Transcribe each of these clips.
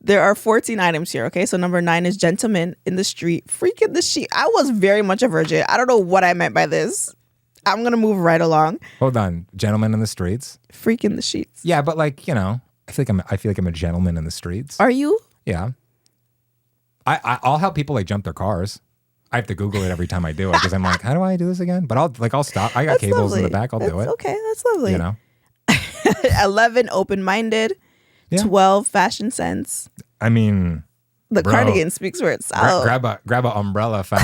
There are 14 items here, okay? So number 9 is gentleman in the street, freak in the sheet. I was very much a virgin. I don't know what I meant by this. I'm going to move right along. Hold on. Gentlemen in the streets? Freak in the sheets. Yeah, but like, you know, I feel like I'm a gentleman in the streets. Are you? Yeah. I'll help people like jump their cars. I have to Google it every time I do it because I'm like, how do I do this again? But I'll stop. I got That's cables lovely. in the back. I'll do it. Okay, that's lovely. You know? 11, open-minded. Yeah. 12, fashion sense. I mean, The bro, cardigan speaks for itself. grab a umbrella found.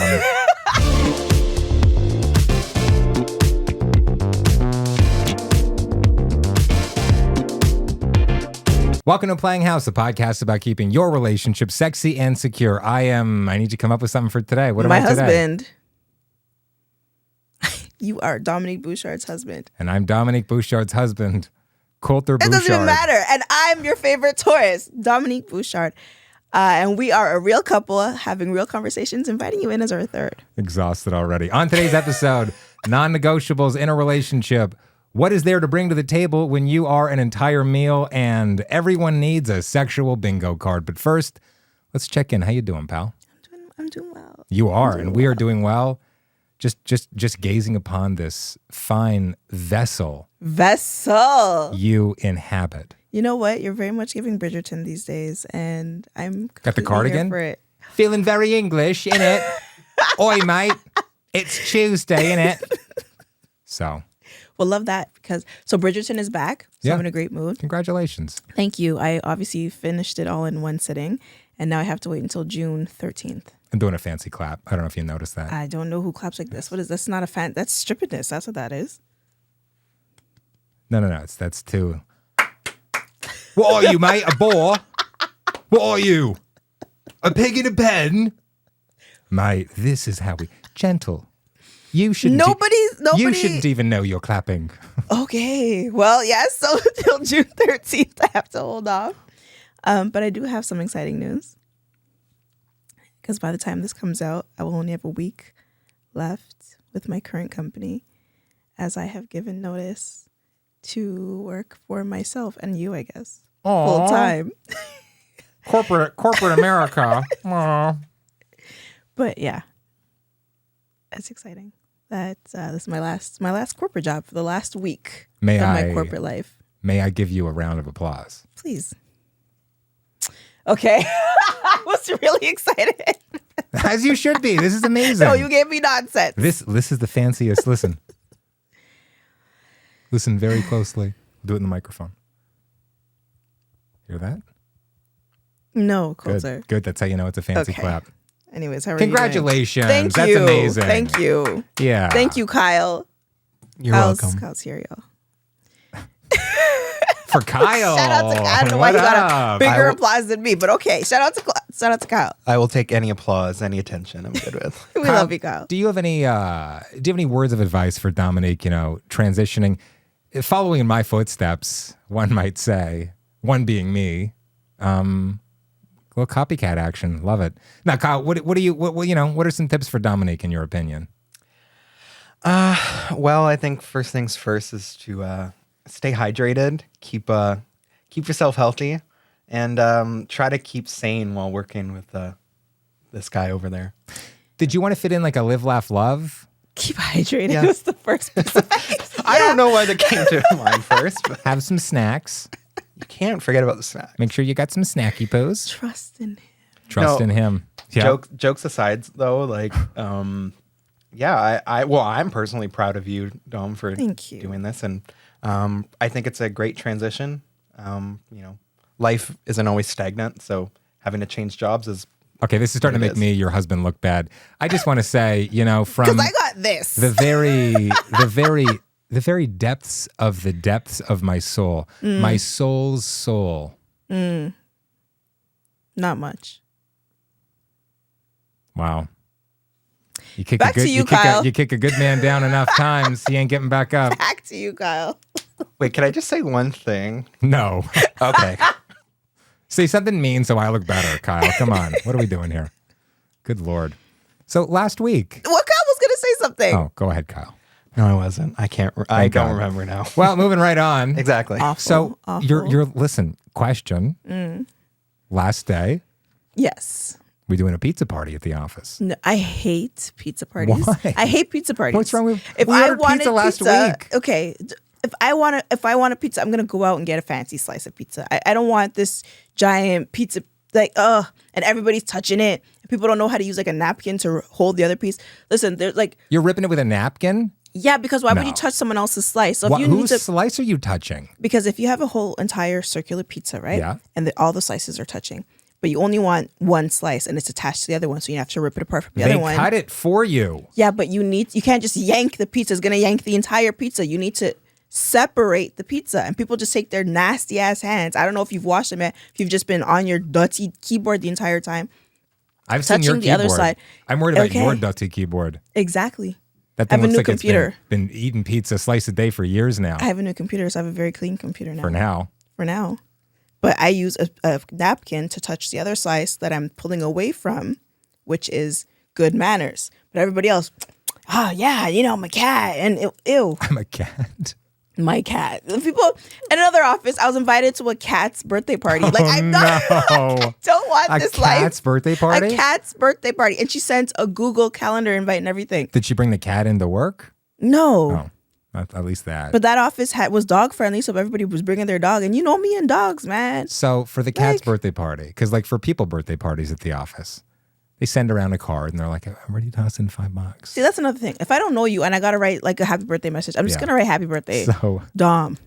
Welcome to Playing House, the podcast about keeping your relationship sexy and secure. I need to come up with something for today. What am I today? My husband. You are Dominique Bouchard's husband. And I'm Dominique Bouchard's husband, Kolter Bouchard. It doesn't even matter. And I'm your favorite Taurus, Dominique Bouchard. And we are a real couple having real conversations, inviting you in as our third. Exhausted already. On today's episode, non-negotiables in a relationship. What is there to bring to the table when you are an entire meal and everyone needs a sexual bingo card? But first, let's check in. How you doing, pal? I'm doing well. You are, and we are doing well. Just gazing upon this fine vessel you inhabit. You know what? You're very much giving Bridgerton these days, and I'm got the cardigan here for it. Feeling very English, innit? Oi, mate. It's Tuesday, innit? So. Well, love that because Bridgerton is back. So I'm in a great mood. Congratulations. Thank you. I obviously finished it all in one sitting, and now I have to wait until June 13th. I'm doing a fancy clap. I don't know if you noticed that. I don't know who claps like this. What is this? Not a fan. That's strippedness. That's what that is. No. That's too. What are you, mate? A boar? What are you? A pig in a pen? Mate, this is how we... Gentle. You shouldn't... Nobody... You shouldn't even know you're clapping. Okay. Well, yes. So until June 13th, I have to hold off. But I do have some exciting news. Because by the time this comes out, I will only have a week left with my current company, as I have given notice to work for myself and you, I guess. Aww. Full time. Corporate America. Aww. But yeah, that's exciting. That this is my last corporate job for the last week of my corporate life. May I give you a round of applause? Please. Okay. I was really excited. As you should be. This is amazing. No, you gave me nonsense. This is the fanciest. Listen. Listen very closely. Do it in the microphone. Hear that? No, Kolter. Good. That's how you know it's a fancy clap. Anyways, how are Congratulations. you doing? That's amazing. Thank you. Yeah. Thank you, Kyle. You're welcome. Kyle's here, y'all. For Kyle. Shout out to Kyle. I don't know why you got a bigger applause than me, but okay. Shout out to Kyle. I will take any applause, any attention. I'm good with. We love you, Kyle. Do you have any words of advice for Dominique, transitioning, following in my footsteps, one might say, one being me, little copycat action. Love it. Now, Kyle, what are some tips for Dominique in your opinion? Well, I think first things first is to stay hydrated, keep yourself healthy, and try to keep sane while working with this guy over there. Did you want to fit in like a live, laugh, love? Keep hydrated. Yeah. Was the first piece of advice. I don't know why that came to mind first. But have some snacks. You can't forget about the snacks. Make sure you got some snacky poos. Trust in him. Trust in him. Yeah. Jokes aside, though, like, yeah, I'm personally proud of you, Dom, for doing this, and I think it's a great transition. Life isn't always stagnant, so having to change jobs is okay. This is starting to make me, your husband, look bad. I just want to say, from because I got this the very depths of my soul, my soul's soul. Not much. Wow. You kick Kyle. You kick a good man down enough times, he ain't getting back up. Back to you, Kyle. Wait, can I just say one thing? No. Okay. Say something mean so I look better, Kyle. Come on. What are we doing here? Good Lord. So last week. Well, Kyle was going to say something. Oh, go ahead, Kyle. No, I wasn't. I don't remember now. Well, moving right on. Exactly. Awful, so awful. your listen, question. last day. Yes. We're doing a pizza party at the office. No, I hate pizza parties. Why? I hate pizza parties. What's wrong with? If we I ordered wanted pizza last week. Okay. If I want a pizza, I'm gonna go out and get a fancy slice of pizza. I don't want this giant pizza and everybody's touching it. People don't know how to use like a napkin to hold the other piece. Listen, there's like you're ripping it with a napkin. Yeah, because why would you touch someone else's slice? So if you whose slice are you touching? Because if you have a whole entire circular pizza, right? Yeah. And all the slices are touching, but you only want one slice and it's attached to the other one, so you have to rip it apart from the other one. They cut it for you. Yeah, but you can't just yank the pizza. It's gonna yank the entire pizza. You need to separate the pizza, and people just take their nasty ass hands. I don't know if you've washed them yet. If you've just been on your dirty keyboard the entire time. I've seen your the keyboard. Other side. I'm worried about your dirty keyboard. Exactly. That thing I have looks a new like computer. It's been eating pizza slice a day for years now. I have a new computer, so I have a very clean computer now. For now. But I use a napkin to touch the other slice that I'm pulling away from, which is good manners. But everybody else, I'm a cat. And ew. I'm a cat. My cat. The people in another office, I was invited to a cat's birthday party. Like, I don't want this life. A cat's birthday party? A cat's birthday party. And she sent a Google Calendar invite and everything. Did she bring the cat into work? No. Oh, at least that. But that office was dog friendly, so everybody was bringing their dog. And you know me and dogs, man. So for the cat's birthday party, because like for people birthday parties at the office, they send around a card and they're like, I'm ready to toss in $5. See, that's another thing. If I don't know you and I got to write like a happy birthday message, I'm just going to write happy birthday. So, Dom.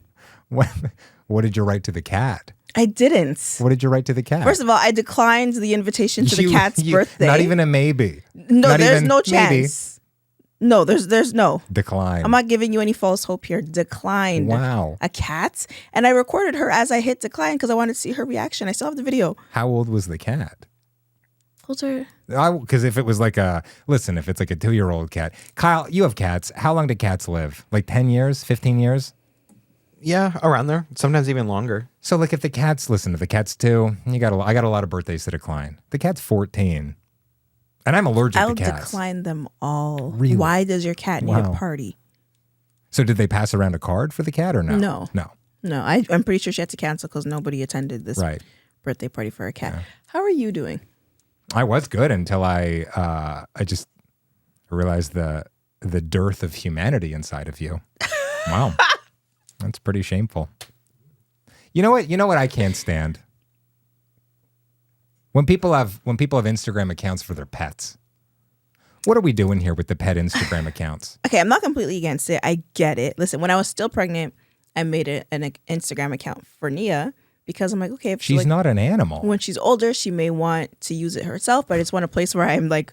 What did you write to the cat? I didn't. What did you write to the cat? First of all, I declined the invitation to the cat's birthday. Not even a maybe. No, there's no chance. Maybe. No, there's no. Decline. I'm not giving you any false hope here. Declined. Wow. A cat. And I recorded her as I hit decline because I wanted to see her reaction. I still have the video. How old was the cat? Older. Because if it was like if it's like a 2-year-old cat. Kyle, you have cats. How long do cats live? Like 10 years, 15 years? Yeah, around there. Sometimes even longer. So like if the cat's 2, I got a lot of birthdays to decline. The cat's 14. And I'm allergic to cats. I'll decline them all. Really? Why does your cat need a party? So did they pass around a card for the cat or no? No. I'm pretty sure she had to cancel because nobody attended this birthday party for a cat. Yeah. How are you doing? I was good until I just realized the dearth of humanity inside of you. Wow. That's pretty shameful. You know what I can't stand? When people have Instagram accounts for their pets. What are we doing here with the pet Instagram accounts? Okay, I'm not completely against it. I get it. Listen, when I was still pregnant, I made an Instagram account for Nia because I'm like, okay, if she's not an animal. When she's older, she may want to use it herself, but I just want a place where I'm like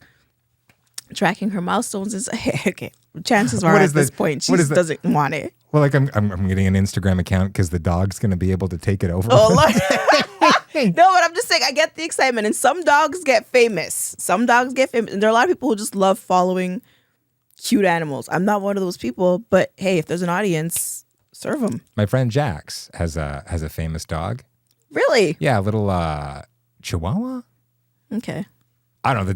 tracking her milestones. And say, okay, chances are at this point she just doesn't want it. Well, like I'm getting an Instagram account because the dog's going to be able to take it over. Oh, Lord. No, but I'm just saying, I get the excitement. And some dogs get famous. And there are a lot of people who just love following cute animals. I'm not one of those people, but hey, if there's an audience, serve them. My friend Jax has a famous dog. Really? Yeah, a little Chihuahua. Okay. I don't know. The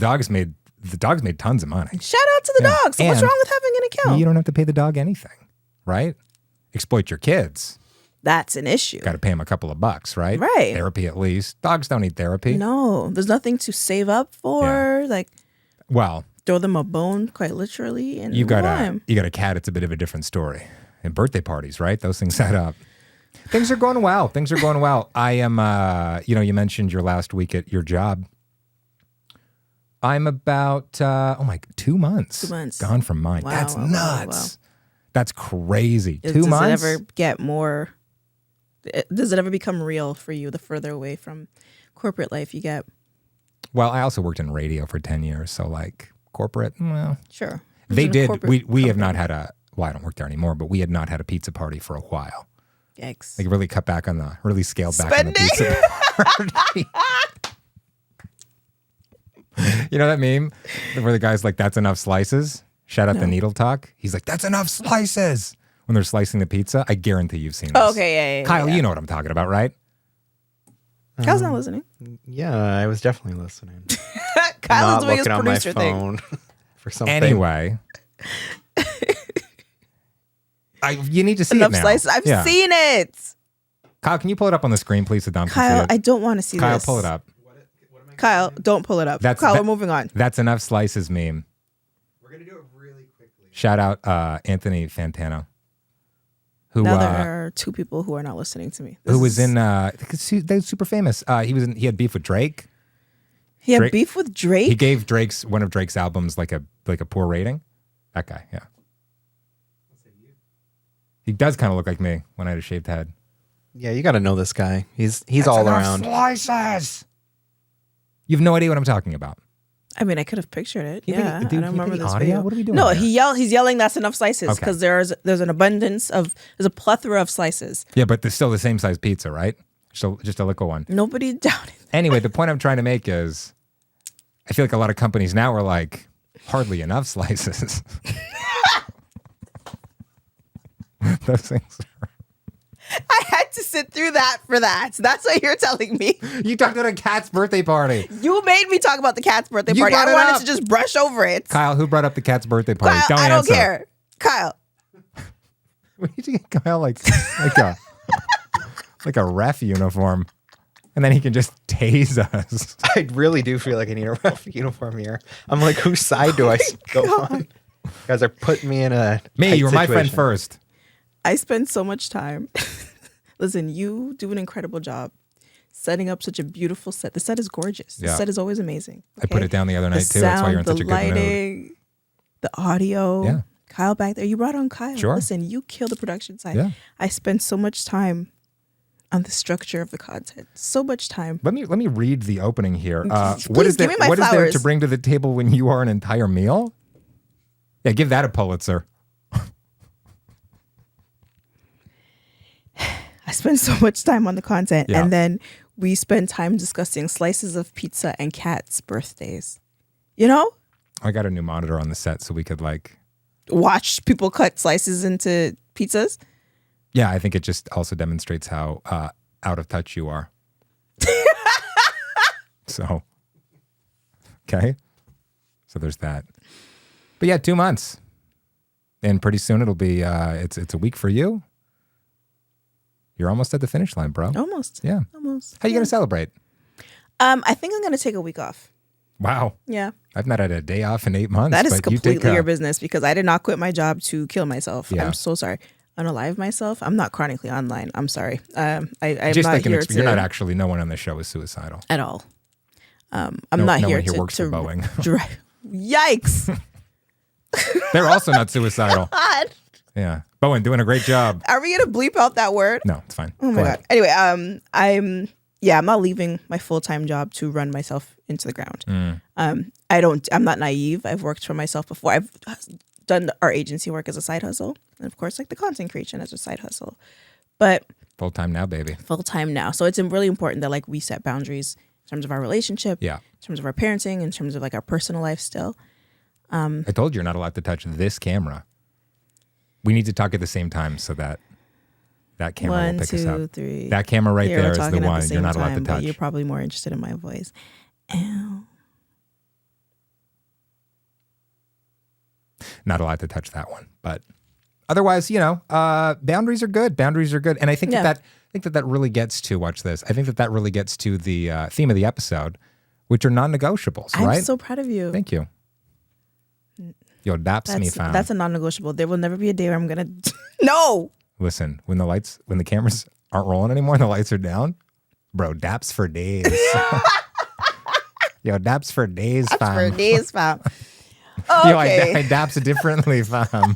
dog's made tons of money. Shout out to the dog. So what's wrong with having an account? You don't have to pay the dog anything, right? Exploit your kids. That's an issue. Got to pay them a couple of bucks, right? Right. Therapy at least. Dogs don't need therapy. No, there's nothing to save up for. Yeah. Throw them a bone, quite literally. And you got a cat. It's a bit of a different story. And birthday parties, right? Those things add up. Things are going well. I am. You mentioned your last week at your job. I'm about 2 months. 2 months gone from mine. Wow, That's wow, nuts. Wow. That's crazy. 2 months. Does it ever get more? Does it ever become real for you the further away from corporate life you get? Well, I also worked in radio for 10 years, so like corporate. Well, sure. They did. We have not had a. Well, I don't work there anymore, but we had not had a pizza party for a while. Yikes! Like really scaled back on the pizza party. You know that meme where the guy's like, "That's enough slices." Shout out the Needle Talk. He's like, "That's enough slices." When they're slicing the pizza, I guarantee you've seen this. Oh, okay, yeah. Kyle, you know what I'm talking about, right? Kyle's not listening. Yeah, I was definitely listening. Kyle's doing his looking on my producer phone for something. Anyway, you need to see enough it now. Slices. I've seen it. Kyle, can you pull it up on the screen, please, so Dom can see Kyle, it? I don't want to see Kyle, this. pull it up. Kyle, don't pull it up. Kyle, we're moving on. That's enough slices meme. We're going to do it really quickly. Shout out Anthony Fantano. Who, now there are two people who are not listening to me. They're super famous. He had beef with Drake. He had beef with Drake? He gave one of Drake's albums like a poor rating. That guy, yeah. He does kind of look like me when I had a shaved head. Yeah, you got to know this guy. He's all around. Slices. You have no idea what I'm talking about. I mean, I could have pictured it. I don't remember this audio? video. What are we doing? No, here? he's yelling. That's enough slices because there's a plethora of slices. Yeah, but there's still the same size pizza, right? So just a little one. Nobody doubted. Anyway, the point I'm trying to make is, I feel like a lot of companies now are like, hardly enough slices. Those things. I had to sit through that for that. That's what you're telling me. You talked about a cat's birthday party. You made me talk about the cat's birthday party. I wanted to just brush over it. Kyle, who brought up the cat's birthday party? Kyle, I don't care. Kyle. We need to get Kyle like a ref uniform, and then he can just tase us. I really do feel like I need a ref uniform here. I'm like, whose side do I go on? You guys are putting me in a Me, you were my friend situation. first. I spend so much time. Listen, you do an incredible job setting up such a beautiful set. The set is gorgeous. The set is always amazing. Okay? I put it down the other night too. That's why you're in such a good mood. The lighting, the audio. Yeah. Kyle back there. You brought on Kyle. Sure. Listen, you kill the production side. Yeah. I spend so much time on the structure of the content. So much time. Let me read the opening here. What is there to bring to the table when you are an entire meal? Yeah, give that a Pulitzer. I spend so much time on the content, and then we spend time discussing slices of pizza and cats' birthdays. You know? I got a new monitor on the set so we could watch people cut slices into pizzas. Yeah, I think it just also demonstrates how out of touch you are. So, okay. So there's that. But yeah, 2 months. And pretty soon it'll be, it's a week for you. You're almost at the finish line, bro. Almost. Yeah. Almost. How are you going to celebrate? I think I'm going to take a week off. Wow. Yeah. I've not had a day off in 8 months. That is but completely your business because I did not quit my job to kill myself. Yeah. I'm so sorry. Unalive myself. I'm not chronically online. I'm sorry. I'm just not like here you're not actually, no one on the show is suicidal. at all. I'm not here one here to works for Boeing. Yikes. They're also not suicidal. God. Yeah. Bowen doing a great job. Are we going to bleep out that word? No, it's fine. Oh my God. Anyway, I'm not leaving my full-time job to run myself into the ground. I'm not naive. I've worked for myself before. I've done our agency work as a side hustle. And of course, like the content creation as a side hustle. But Full-time now, baby. Full-time now. So it's really important that we set boundaries in terms of our relationship, Yeah. in terms of our parenting, in terms of our personal life still. I told you you're not allowed to touch this camera. We need to talk at the same time so that camera will pick us up. 1, 2, 3. That camera right there is the one you're not allowed to touch. But you're probably more interested in my voice. Ow. Not allowed to touch that one. But otherwise, boundaries are good. Boundaries are good. And I think that really gets to, watch this, I think that really gets to the theme of the episode, which are non-negotiables, right? I'm so proud of you. Thank you. Yo, daps me, fam. That's a non-negotiable. There will never be a day where I'm going to... No! Listen, when the cameras aren't rolling anymore and the lights are down, bro, daps for days. Yo, daps for days, fam. Daps for days, fam. Okay. Yo, I daps differently, fam.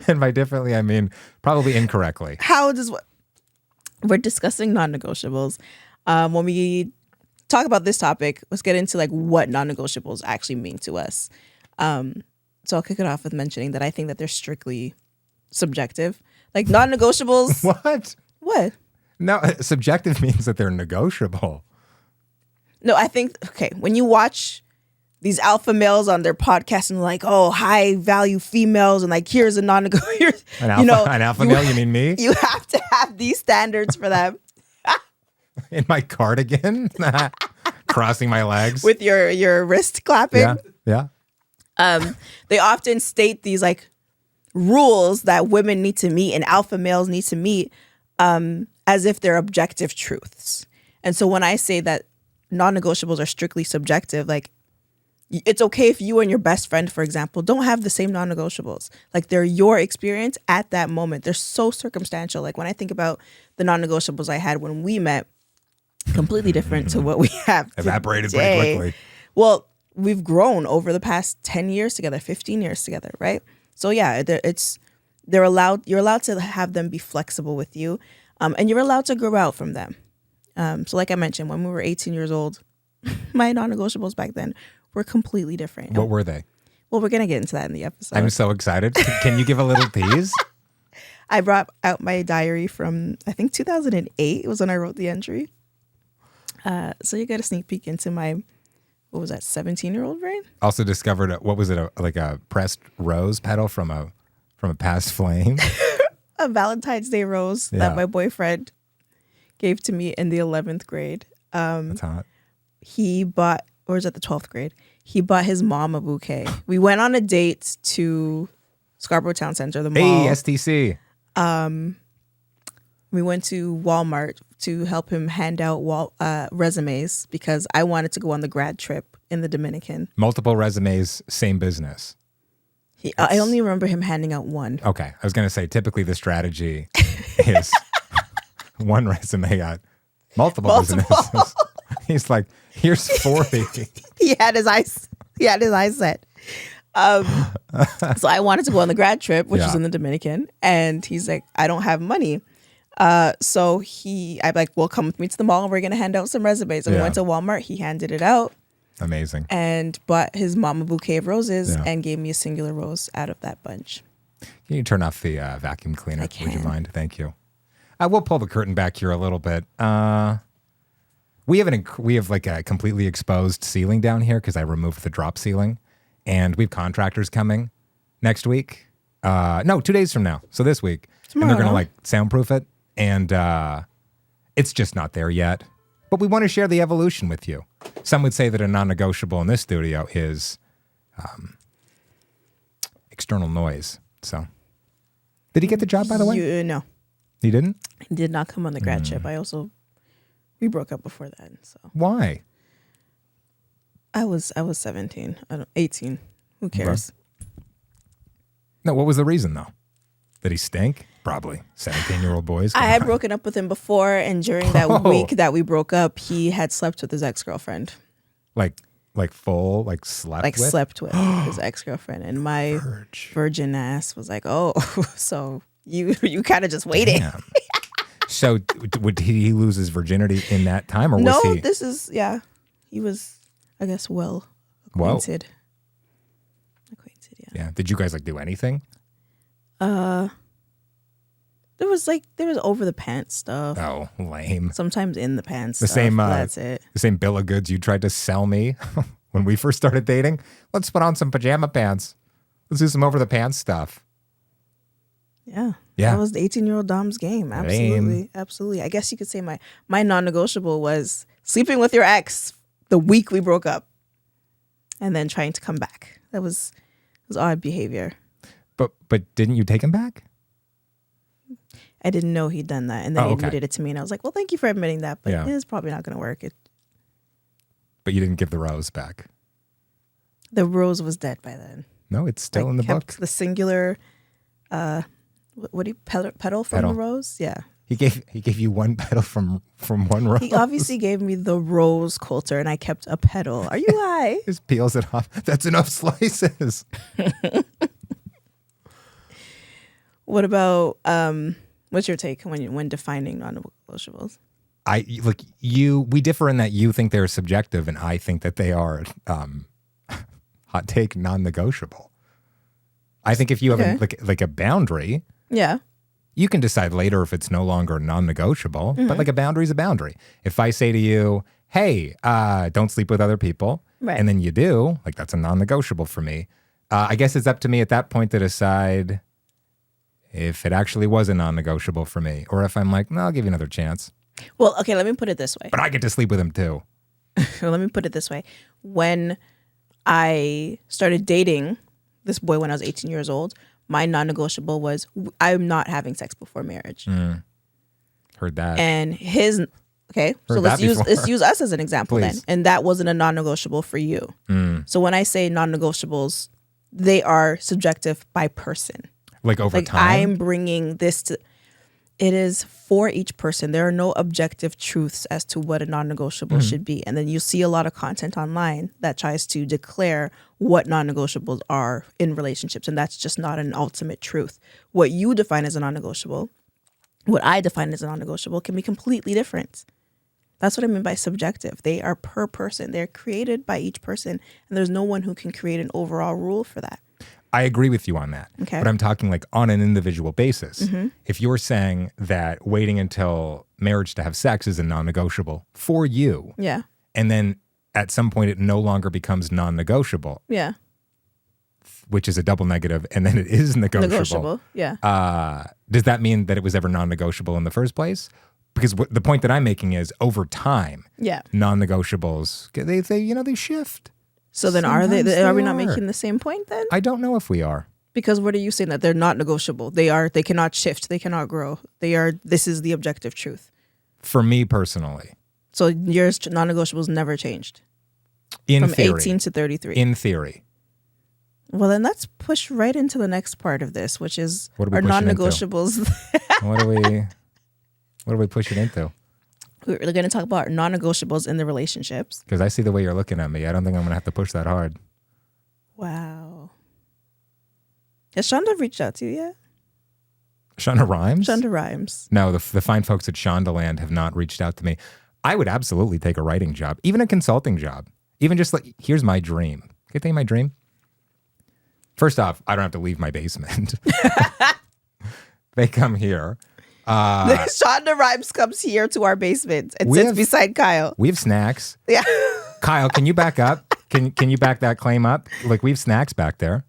And by differently, I mean probably incorrectly. We're discussing non-negotiables. When we talk about this topic, let's get into what non-negotiables actually mean to us. So I'll kick it off with mentioning that I think that they're strictly subjective. Like non-negotiables. What? No, subjective means that they're negotiable. No, I think, when you watch these alpha males on their podcast and high value females and here's a non-negotiable. An alpha male, you mean me? You have to have these standards for them. In my cardigan, crossing my legs. With your wrist clapping. Yeah. They often state these rules that women need to meet and alpha males need to meet as if they're objective truths. And so when I say that non-negotiables are strictly subjective. Like, it's okay if you and your best friend, for example, don't have the same non-negotiables. Like, they're your experience at that moment. They're so circumstantial. Like, when I think about the non-negotiables I had when we met, completely different to what we have Evaporated today. pretty quickly. Well, we've grown over the past 10 years together, 15 years together, right? So yeah, you're allowed to have them be flexible with you, and you're allowed to grow out from them. So like I mentioned, when we were 18 years old, my non-negotiables back then were completely different. What were they? Well, we're going to get into that in the episode. I'm so excited. Can you give a little tease? I brought out my diary from, I think, 2008 was when I wrote the entry. So you get a sneak peek into my, what was that, 17-year-old brain? Also discovered, what was it, like a pressed rose petal from a past flame? A Valentine's Day rose that my boyfriend gave to me in the 11th grade. That's hot. He bought, or was it the 12th grade? He bought his mom a bouquet. We went on a date to Scarborough Town Center, the mall. Hey, STC. We went to Walmart to help him hand out resumes because I wanted to go on the grad trip in the Dominican. Multiple resumes, same business. I only remember him handing out one. Okay. I was going to say, typically the strategy is one resume at multiple businesses. He's like, here's 40. He had his eyes set. So I wanted to go on the grad trip, which is in the Dominican. And he's like, I don't have money. So I'm like, well, come with me to the mall and we're going to hand out some resumes. And we went to Walmart. He handed it out. Amazing. And bought his mom a bouquet of roses and gave me a singular rose out of that bunch. Can you turn off the vacuum cleaner? I can. Would you mind? Thank you. I will pull the curtain back here a little bit. We have like a completely exposed ceiling down here because I removed the drop ceiling. And we have contractors coming next week. No, 2 days from now. So this week. Tomorrow. And they're going to like soundproof it. And it's just not there yet. But we want to share the evolution with you. Some would say that a non-negotiable in this studio is external noise. So, did he get the job, by the way? No. He didn't? He did not come on the grad trip. We broke up before that. So Why? I was 17. 18. Who cares? No, what was the reason, though? Did he stink? Probably. 17-year-old boys. I had broken up with him before, and during that week that we broke up, he had slept with his ex-girlfriend. Like full, like slept with? Like slept with his ex-girlfriend. And my virgin ass was like, oh, so you kind of just waiting. Damn. So did he lose his virginity in that time, or no, was he? this is, he was, I guess, well acquainted. Yeah. Did you guys like do anything? There was over the pants stuff. Oh, lame. Sometimes in the pants. That's it. The same bill of goods you tried to sell me when we first started dating. Let's put on some pajama pants. Let's do some over the pants stuff. Yeah. Yeah. That was the 18-year-old Dom's game. Absolutely. Absolutely. I guess you could say my non-negotiable was sleeping with your ex the week we broke up and then trying to come back. That was odd behavior. But didn't you take him back? I didn't know he'd done that. And then he admitted it to me. And I was like, well, thank you for admitting that. But it's probably not going to work. But you didn't give the rose back. The rose was dead by then. No, it's still in the book. The singular, what do you, petal from the rose? Yeah. He gave you one petal from one rose. He obviously gave me the rose, Kolter, and I kept a petal. Are you high? Just peels it off. That's enough slices. What about what's your take when defining non-negotiables? We differ in that you think they're subjective and I think that they are hot take non-negotiable. I think if you have like a boundary, you can decide later if it's no longer non-negotiable, but like a boundary is a boundary. If I say to you, hey, don't sleep with other people, and then you do, like that's a non-negotiable for me. I guess it's up to me at that point to decide if it actually was a non-negotiable for me, or if I'm like, no, I'll give you another chance. Well, okay, let me put it this way. But I get to sleep with him too. Let me put it this way. When I started dating this boy when I was 18 years old, my non-negotiable was I'm not having sex before marriage. Heard that. And his Okay, so let's use us as an example then. And that wasn't a non-negotiable for you. So when I say non-negotiables, they are subjective by person. Like over time? I'm bringing this to... It is for each person. There are no objective truths as to what a non-negotiable should be. And then you see a lot of content online that tries to declare what non-negotiables are in relationships. And that's just not an ultimate truth. What you define as a non-negotiable, what I define as a non-negotiable can be completely different. That's what I mean by subjective. They are per person. They're created by each person. And there's no one who can create an overall rule for that. I agree with you on that. Okay. But I'm talking like on an individual basis. If you're saying that waiting until marriage to have sex is a non-negotiable for you. Yeah. And then at some point it no longer becomes non-negotiable. Yeah. Which is a double negative. And then it is negotiable. Yeah. Does that mean that it was ever non-negotiable in the first place? Because the point that I'm making is over time, non-negotiables, they shift. So then are we not making the same point then? I don't know if we are. Because what are you saying? That they're not negotiable. They cannot shift. They cannot grow. This is the objective truth. For me personally. So your non-negotiables never changed? From theory. 18 to 33? In theory. Well, then let's push right into the next part of this, which is our non-negotiables. What are we pushing into? We're going to talk about non-negotiables in the relationships. Because I see the way you're looking at me. I don't think I'm going to have to push that hard. Wow. Has Shonda reached out to you yet? Shonda Rhimes? Shonda Rhimes. No, the fine folks at Shondaland have not reached out to me. I would absolutely take a writing job, even a consulting job. Even just like, here's my dream. Can you tell you my dream? First off, I don't have to leave my basement. They come here. Shonda Rhimes comes here to our basement and sits beside Kyle. We have snacks. Yeah. Kyle, can you back up? Can you back that claim up? Like, we have snacks back there.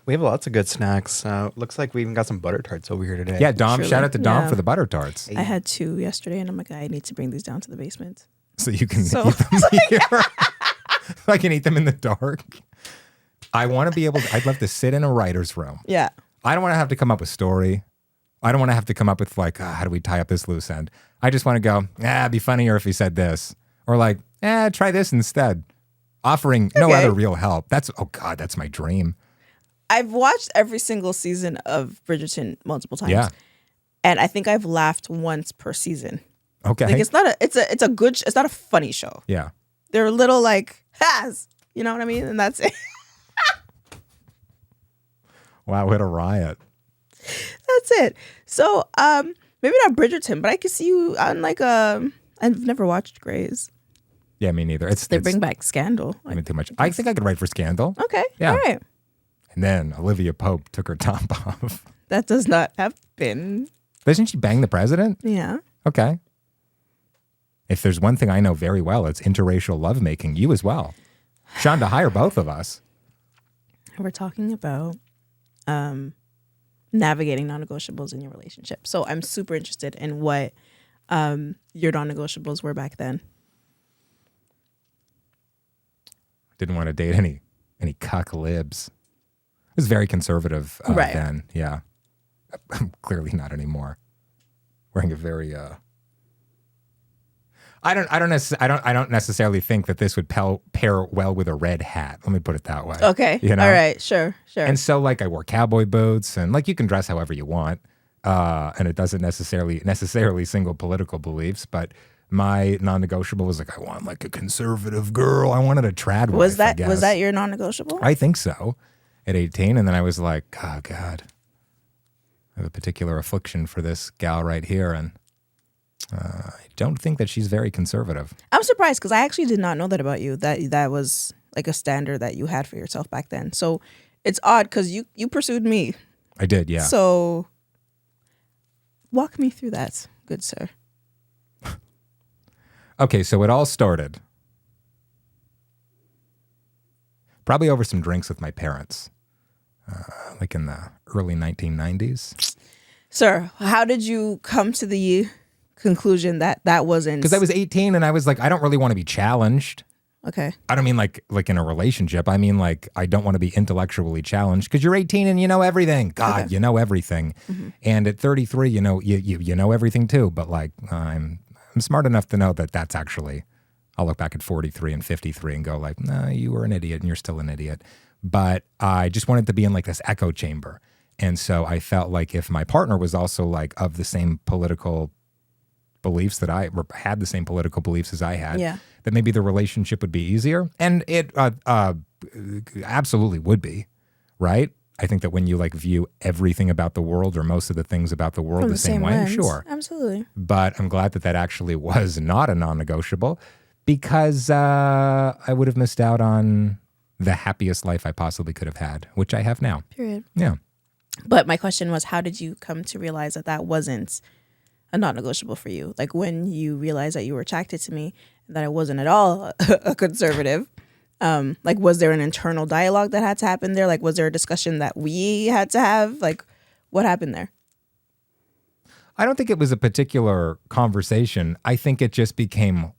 We have lots of good snacks. Looks like we even got some butter tarts over here today. Yeah, Dom. Truly. Shout out to Dom for the butter tarts. I had 2 yesterday, and I'm like, I need to bring these down to the basement. So you can eat them here. I can eat them in the dark. I want to be able to, I'd love to sit in a writer's room. Yeah. I don't want to have to come up with story. I don't want to have to come up with like, how do we tie up this loose end? I just want to go, it'd be funnier if he said this. Or like, try this instead. Offering no other real help. That's my dream. I've watched every single season of Bridgerton multiple times. Yeah. And I think I've laughed once per season. Okay. Like it's not a funny show. Yeah. They're little like, you know what I mean? And that's it. Wow, what a riot. That's it. So, maybe not Bridgerton, but I could see you on like I've never watched Grey's. Yeah, me neither. They bring back Scandal. I mean, too much. I think I could write for Scandal. Okay. Yeah. All right. And then Olivia Pope took her top off. That does not happen. Doesn't she bang the president? Yeah. Okay. If there's one thing I know very well, it's interracial lovemaking. You as well. Shonda, hire both of us. We're talking about navigating non-negotiables in your relationship. So I'm super interested in what your non-negotiables were back then. Didn't want to date any cuck libs. I was very conservative then. Yeah. I'm clearly not anymore. Wearing a very I don't necessarily think that this would pair well with a red hat. Let me put it that way. Okay. You know? All right. Sure. And so like I wore cowboy boots and like you can dress however you want. And it doesn't necessarily single political beliefs, but my non-negotiable was like, I want like a conservative girl. I wanted a trad wife, was that your non-negotiable? I think so. At 18. And then I was like, oh God, I have a particular affliction for this gal right here. And I don't think that she's very conservative. I'm surprised because I actually did not know that about you, that was like a standard that you had for yourself back then. So it's odd because you pursued me. I did, yeah. So walk me through that, good sir. Okay, so it all started probably over some drinks with my parents, like in the early 1990s. Sir, how did you come to the conclusion that wasn't... Because I was 18 and I was like, I don't really want to be challenged. Okay. I don't mean like in a relationship. I mean like I don't want to be intellectually challenged because you're 18 and you know everything. God, okay. You know everything. Mm-hmm. And at 33, you know everything too. But like I'm I'm smart enough to know that that's actually, I'll look back at 43 and 53 and go like, no, you were an idiot and you're still an idiot. But I just wanted to be in like this echo chamber. And so I felt like if my partner was also like of the same political beliefs that I had the same political beliefs as I had, that maybe the relationship would be easier. And it absolutely would be, right? I think that when you like view everything about the world or most of the things about the world From the same way, lens. sure. Absolutely. But I'm glad that that actually was not a non-negotiable, because I would have missed out on the happiest life I possibly could have had, which I have now. Period. Yeah. But my question was, how did you come to realize that that wasn't a non-negotiable for you? Like when you realized that you were attracted to me, and that I wasn't at all a conservative. Like, was there an internal dialogue that had to happen there? Like, was there a discussion that we had to have? Like, what happened there? I don't think it was a particular conversation. I think it just became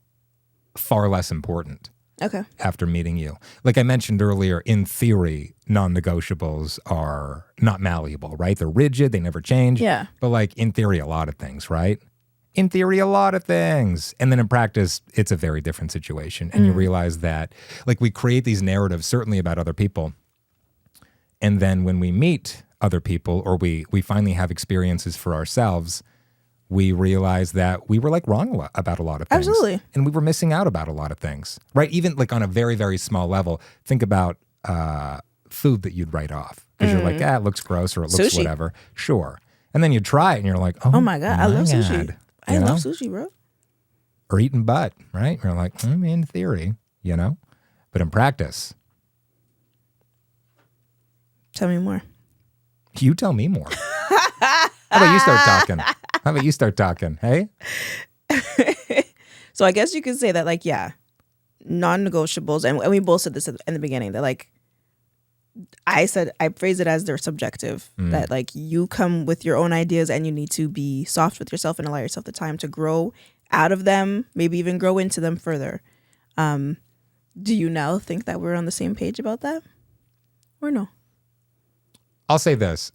far less important. Okay. After meeting you. Like I mentioned earlier, in theory, non-negotiables are not malleable, right? They're rigid, they never change. Yeah. But like in theory, a lot of things, right? In theory, a lot of things. And then in practice, it's a very different situation. And you realize that like we create these narratives, certainly about other people. And then when we meet other people or we finally have experiences for ourselves, we realized that we were like wrong about a lot of things. Absolutely. And we were missing out about a lot of things, right? Even like on a very, very small level, think about food that you'd write off because you're like, it looks gross or it looks Sushi. whatever. Sure. And then you try it and you're like, Oh my God, I love sushi. God. I You love know? sushi, bro. Or eating butt, right? You're like, in theory, you know? But in practice, Tell me more. you tell me more. How about you start talking? How about you start talking? Hey? So I guess you could say that, like, yeah, non-negotiables, and we both said this in the beginning, that like, I phrase it as they're subjective, that like you come with your own ideas and you need to be soft with yourself and allow yourself the time to grow out of them, maybe even grow into them further. Do you now think that we're on the same page about that? Or no? I'll say this.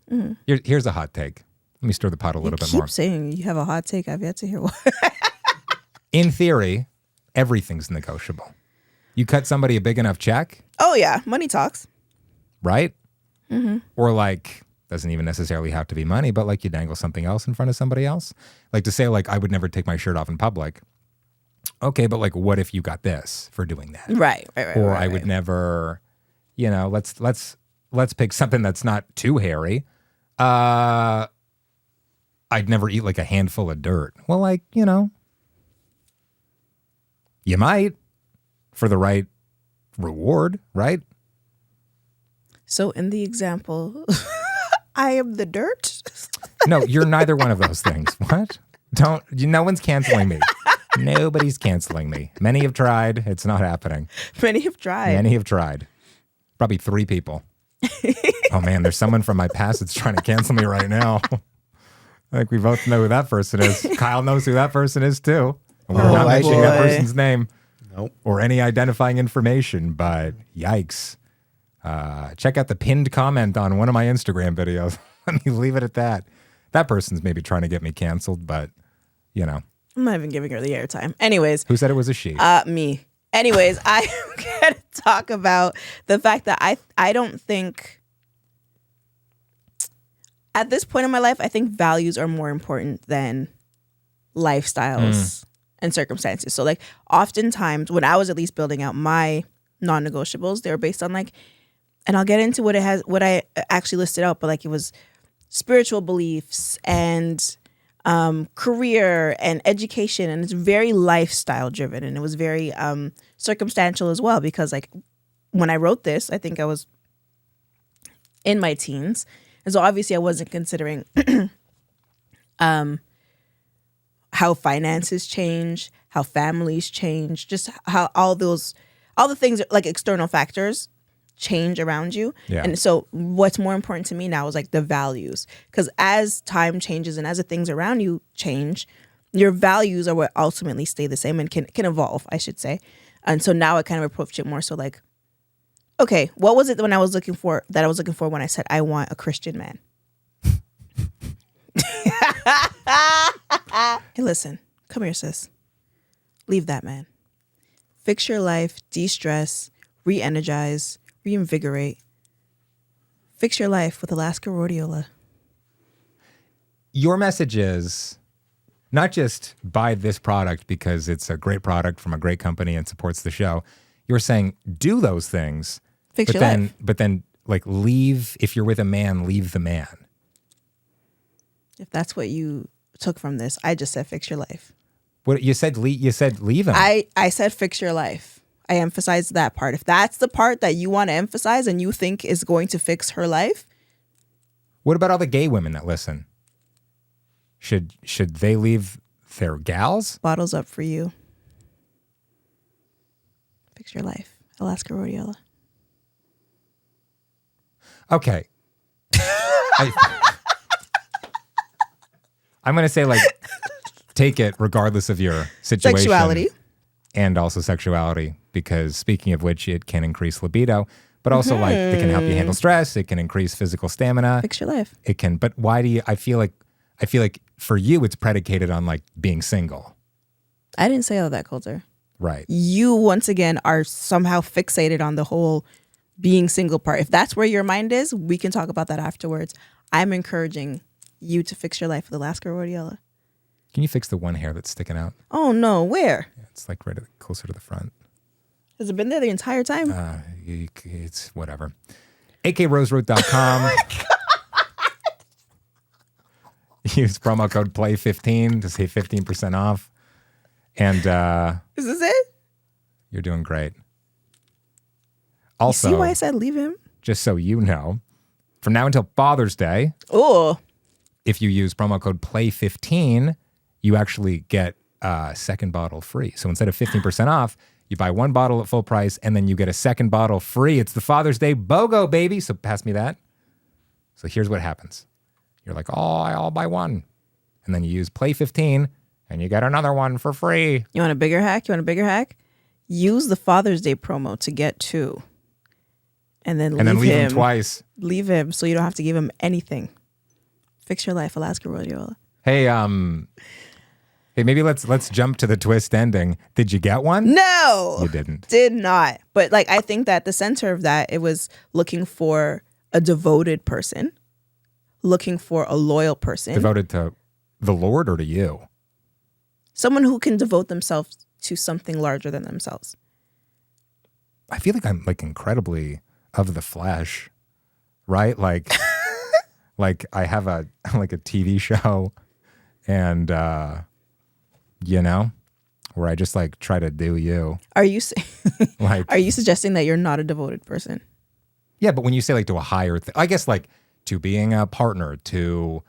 Here's a hot take. Let me stir the pot a little bit more. Keep saying you have a hot take. I've yet to hear one. In theory, everything's negotiable. You cut somebody a big enough check, Oh yeah, money talks. right? Or like, doesn't even necessarily have to be money, but like you dangle something else in front of somebody else. Like to say like, I would never take my shirt off in public. Okay, but like, what if you got this for doing that? Right. Or I would never, let's pick something that's not too hairy. I'd never eat like a handful of dirt. Well, like, you might for the right reward, right? So in the example, I am the dirt. No, you're neither one of those things. What? No one's canceling me. Nobody's canceling me. Many have tried. It's not happening. Many have tried. Many have tried. Probably 3 people. Oh man, there's someone from my past that's trying to cancel me right now. I think we both know who that person is. Kyle knows who that person is too. And we're not mentioning that person's name. Nope. Or any identifying information, but yikes. Check out the pinned comment on one of my Instagram videos. Let me leave it at that. That person's maybe trying to get me canceled, but I'm not even giving her the airtime. Anyways. Who said it was a she? Me. Anyways, I'm going to talk about the fact that I don't think, at this point in my life, I think values are more important than lifestyles and circumstances. So like oftentimes when I was at least building out my non-negotiables, they were based on like, and I'll get into what I actually listed out, but like it was spiritual beliefs and career and education, and it's very lifestyle driven, and it was very circumstantial as well, because like when I wrote this, I think I was in my teens, and so obviously I wasn't considering how finances change, how families change, just how all the things like external factors change around you. Yeah. And so what's more important to me now is like the values, because as time changes and as the things around you change, your values are what ultimately stay the same and can evolve, I should say. And so now I kind of approach it more so like, okay, what was it that I was looking for when I said I want a Christian man? Hey, listen, come here, sis. Leave that man. Fix your life, de-stress, re-energize, reinvigorate. Fix your life with Alaska Rhodiola. Your message is not just buy this product because it's a great product from a great company and supports the show. You're saying do those things. Fix your life. But then like leave, if you're with a man, leave the man. If that's what you took from this, I just said fix your life. What you said leave him. I said fix your life. I emphasized that part. If that's the part that you want to emphasize and you think is going to fix her life. What about all the gay women that listen? Should they leave their gals? Bottles up for you. Fix your life. Alaska Rhodiola. Okay. I'm going to say like take it regardless of your situation. Sexuality. And also sexuality, because speaking of which, it can increase libido, but also like it can help you handle stress. It can increase physical stamina. Fix your life. It can, but why do you, I feel like for you, it's predicated on like being single. I didn't say all that, Kolter. Right. You, once again, are somehow fixated on the whole being single part. If that's where your mind is, we can talk about that afterwards. I'm encouraging you to fix your life with Alaska Rhodiola. Can you fix the one hair that's sticking out? Oh, no. Where? Yeah, it's like right closer to the front. Has it been there the entire time? It's whatever. akroseroad.com. Oh Use promo code PLAY15 to save 15% off. And Is this it? you're doing great. Also, you see why I said leave him? just so you know, from now until Father's Day, Oh, if you use promo code PLAY15, you actually get a second bottle free. So instead of 15% off, you buy one bottle at full price and then you get a second bottle free. It's the Father's Day BOGO, baby. So pass me that. So here's what happens. You're like, oh, I'll buy one. And then you use PLAY15 and you get another one for free. you want a bigger hack? Use the Father's Day promo to get two. And then leave him twice. Leave him so you don't have to give him anything. Fix your life, Alaska Rhodiola. Hey, maybe let's jump to the twist ending. Did you get one? No, You didn't. Did not. But like, I think that the center of that, it was looking for a devoted person, looking for a loyal person, Devoted to the Lord or to you? someone who can devote themselves to something larger than themselves. I feel like I'm like incredibly of the flesh, right? Like, like I have a TV show, and where I just like try to do you. Are you Like, are you suggesting that you're not a devoted person? yeah, but when you say like to a higher thing, I guess like to being a partner, to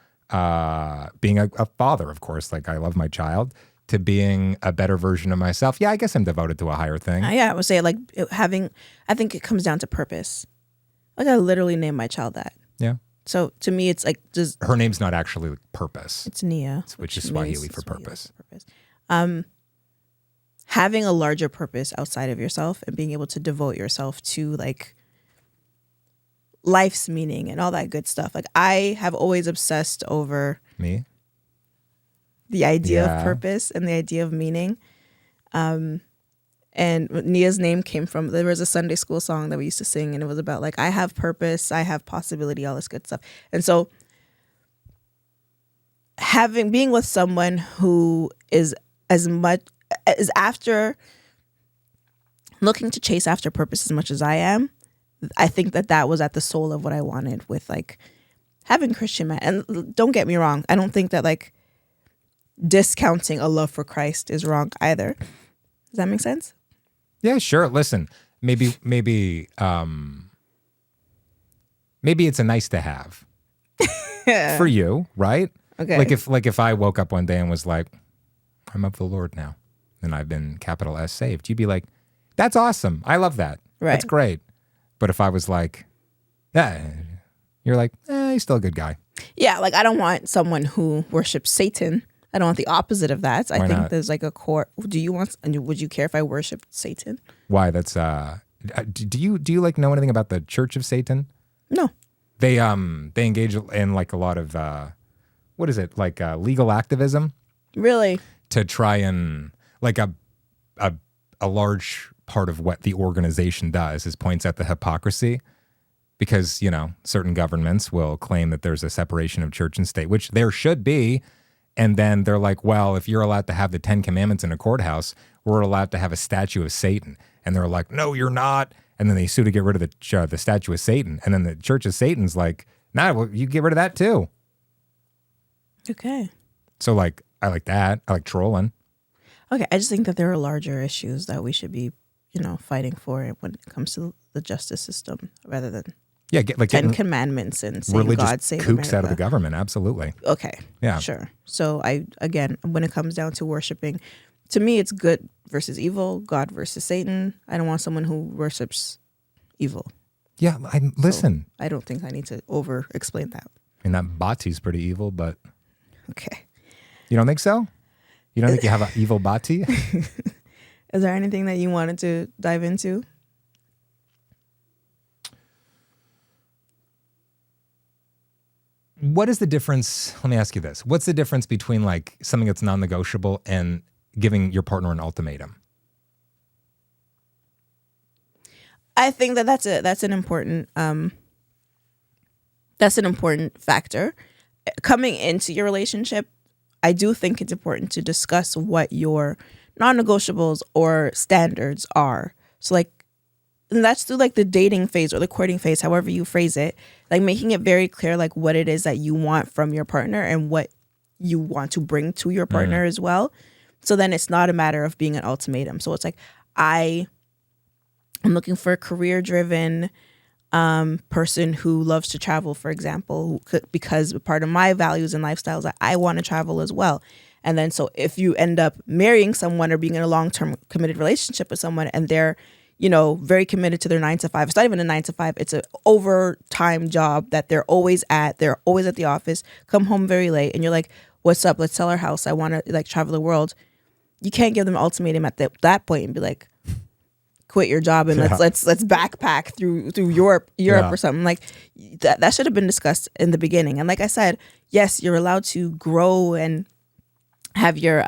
being a father, of course. Like I love my child. To being a better version of myself. Yeah, I guess I'm devoted to a higher thing. Yeah, I would say like I think it comes down to purpose. Like I literally named my child that. Yeah. So to me, it's like just Her name's not actually – Purpose. it's Nia. Which is Swahili for purpose. Having a larger purpose outside of yourself and being able to devote yourself to like life's meaning and all that good stuff. Like I have always obsessed over Me? the idea Yeah. of purpose and the idea of meaning. And Nia's name came from, there was a Sunday school song that we used to sing, and it was about like, I have purpose, I have possibility, all this good stuff. And so being with someone who is after looking to chase after purpose as much as I am, I think that was at the soul of what I wanted with like having Christian men. And don't get me wrong, I don't think that like discounting a love for Christ is wrong either. Does that make sense? Yeah, sure. Listen, maybe it's a nice to have for you, right? Okay. Like if I woke up one day and was like, I'm of the Lord now, and I've been capital S saved, you'd be like, that's awesome. I love that. Right. That's great. But if I was like, you're like, he's still a good guy. Yeah, like I don't want someone who worships Satan. I don't want the opposite of that. I Why think not? there's like a core. Would you care if I worshiped Satan? Why? That's do you like know anything about the Church of Satan? No. They engage in like a lot of what is it, like legal activism Really? to try and like a large part of what the organization does is points out the hypocrisy, because, you know, certain governments will claim that there's a separation of church and state, which there should be. And then they're like, well, if you're allowed to have the 10 Commandments in a courthouse, we're allowed to have a statue of Satan. And they're like, no, you're not. And then they sue to get rid of the statue of Satan. And then the Church of Satan's like, nah, well, you get rid of that too. Okay. So like, I like that. I like trolling. Okay. I just think that there are larger issues that we should be, you know, fighting for when it comes to the justice system rather than Ten Commandments and saying religious God save kooks America. out of the government. Absolutely. Okay. Yeah. Sure. So again, when it comes down to worshiping, to me, it's good versus evil, God versus Satan. I don't want someone who worships evil. Yeah. Listen. So I don't think I need to over explain that. I mean, that Bati's pretty evil, but. Okay. You don't think so? You don't think you have an evil Bati? Is there anything that you wanted to dive into? What is the difference? Let me ask you this. What's the difference between like something that's non-negotiable and giving your partner an ultimatum? I think that's an important factor. Coming into your relationship, I do think it's important to discuss what your non-negotiables or standards are. So like, and that's through like the dating phase or the courting phase, however you phrase it, like making it very clear like what it is that you want from your partner and what you want to bring to your partner as well. So then it's not a matter of being an ultimatum. So it's like, I'm looking for a career-driven person who loves to travel, for example, because part of my values and lifestyles, I want to travel as well. And then so if you end up marrying someone or being in a long-term committed relationship with someone and they're, you know, very committed to their 9 to 5. It's not even a 9 to 5. It's an overtime job that they're always at. They're always at the office, come home very late. And you're like, what's up? Let's sell our house. I want to like travel the world. You can't give them an ultimatum at that point and be like, quit your job and let's backpack through Europe or something. Like that should have been discussed in the beginning. And like I said, yes, you're allowed to grow and have your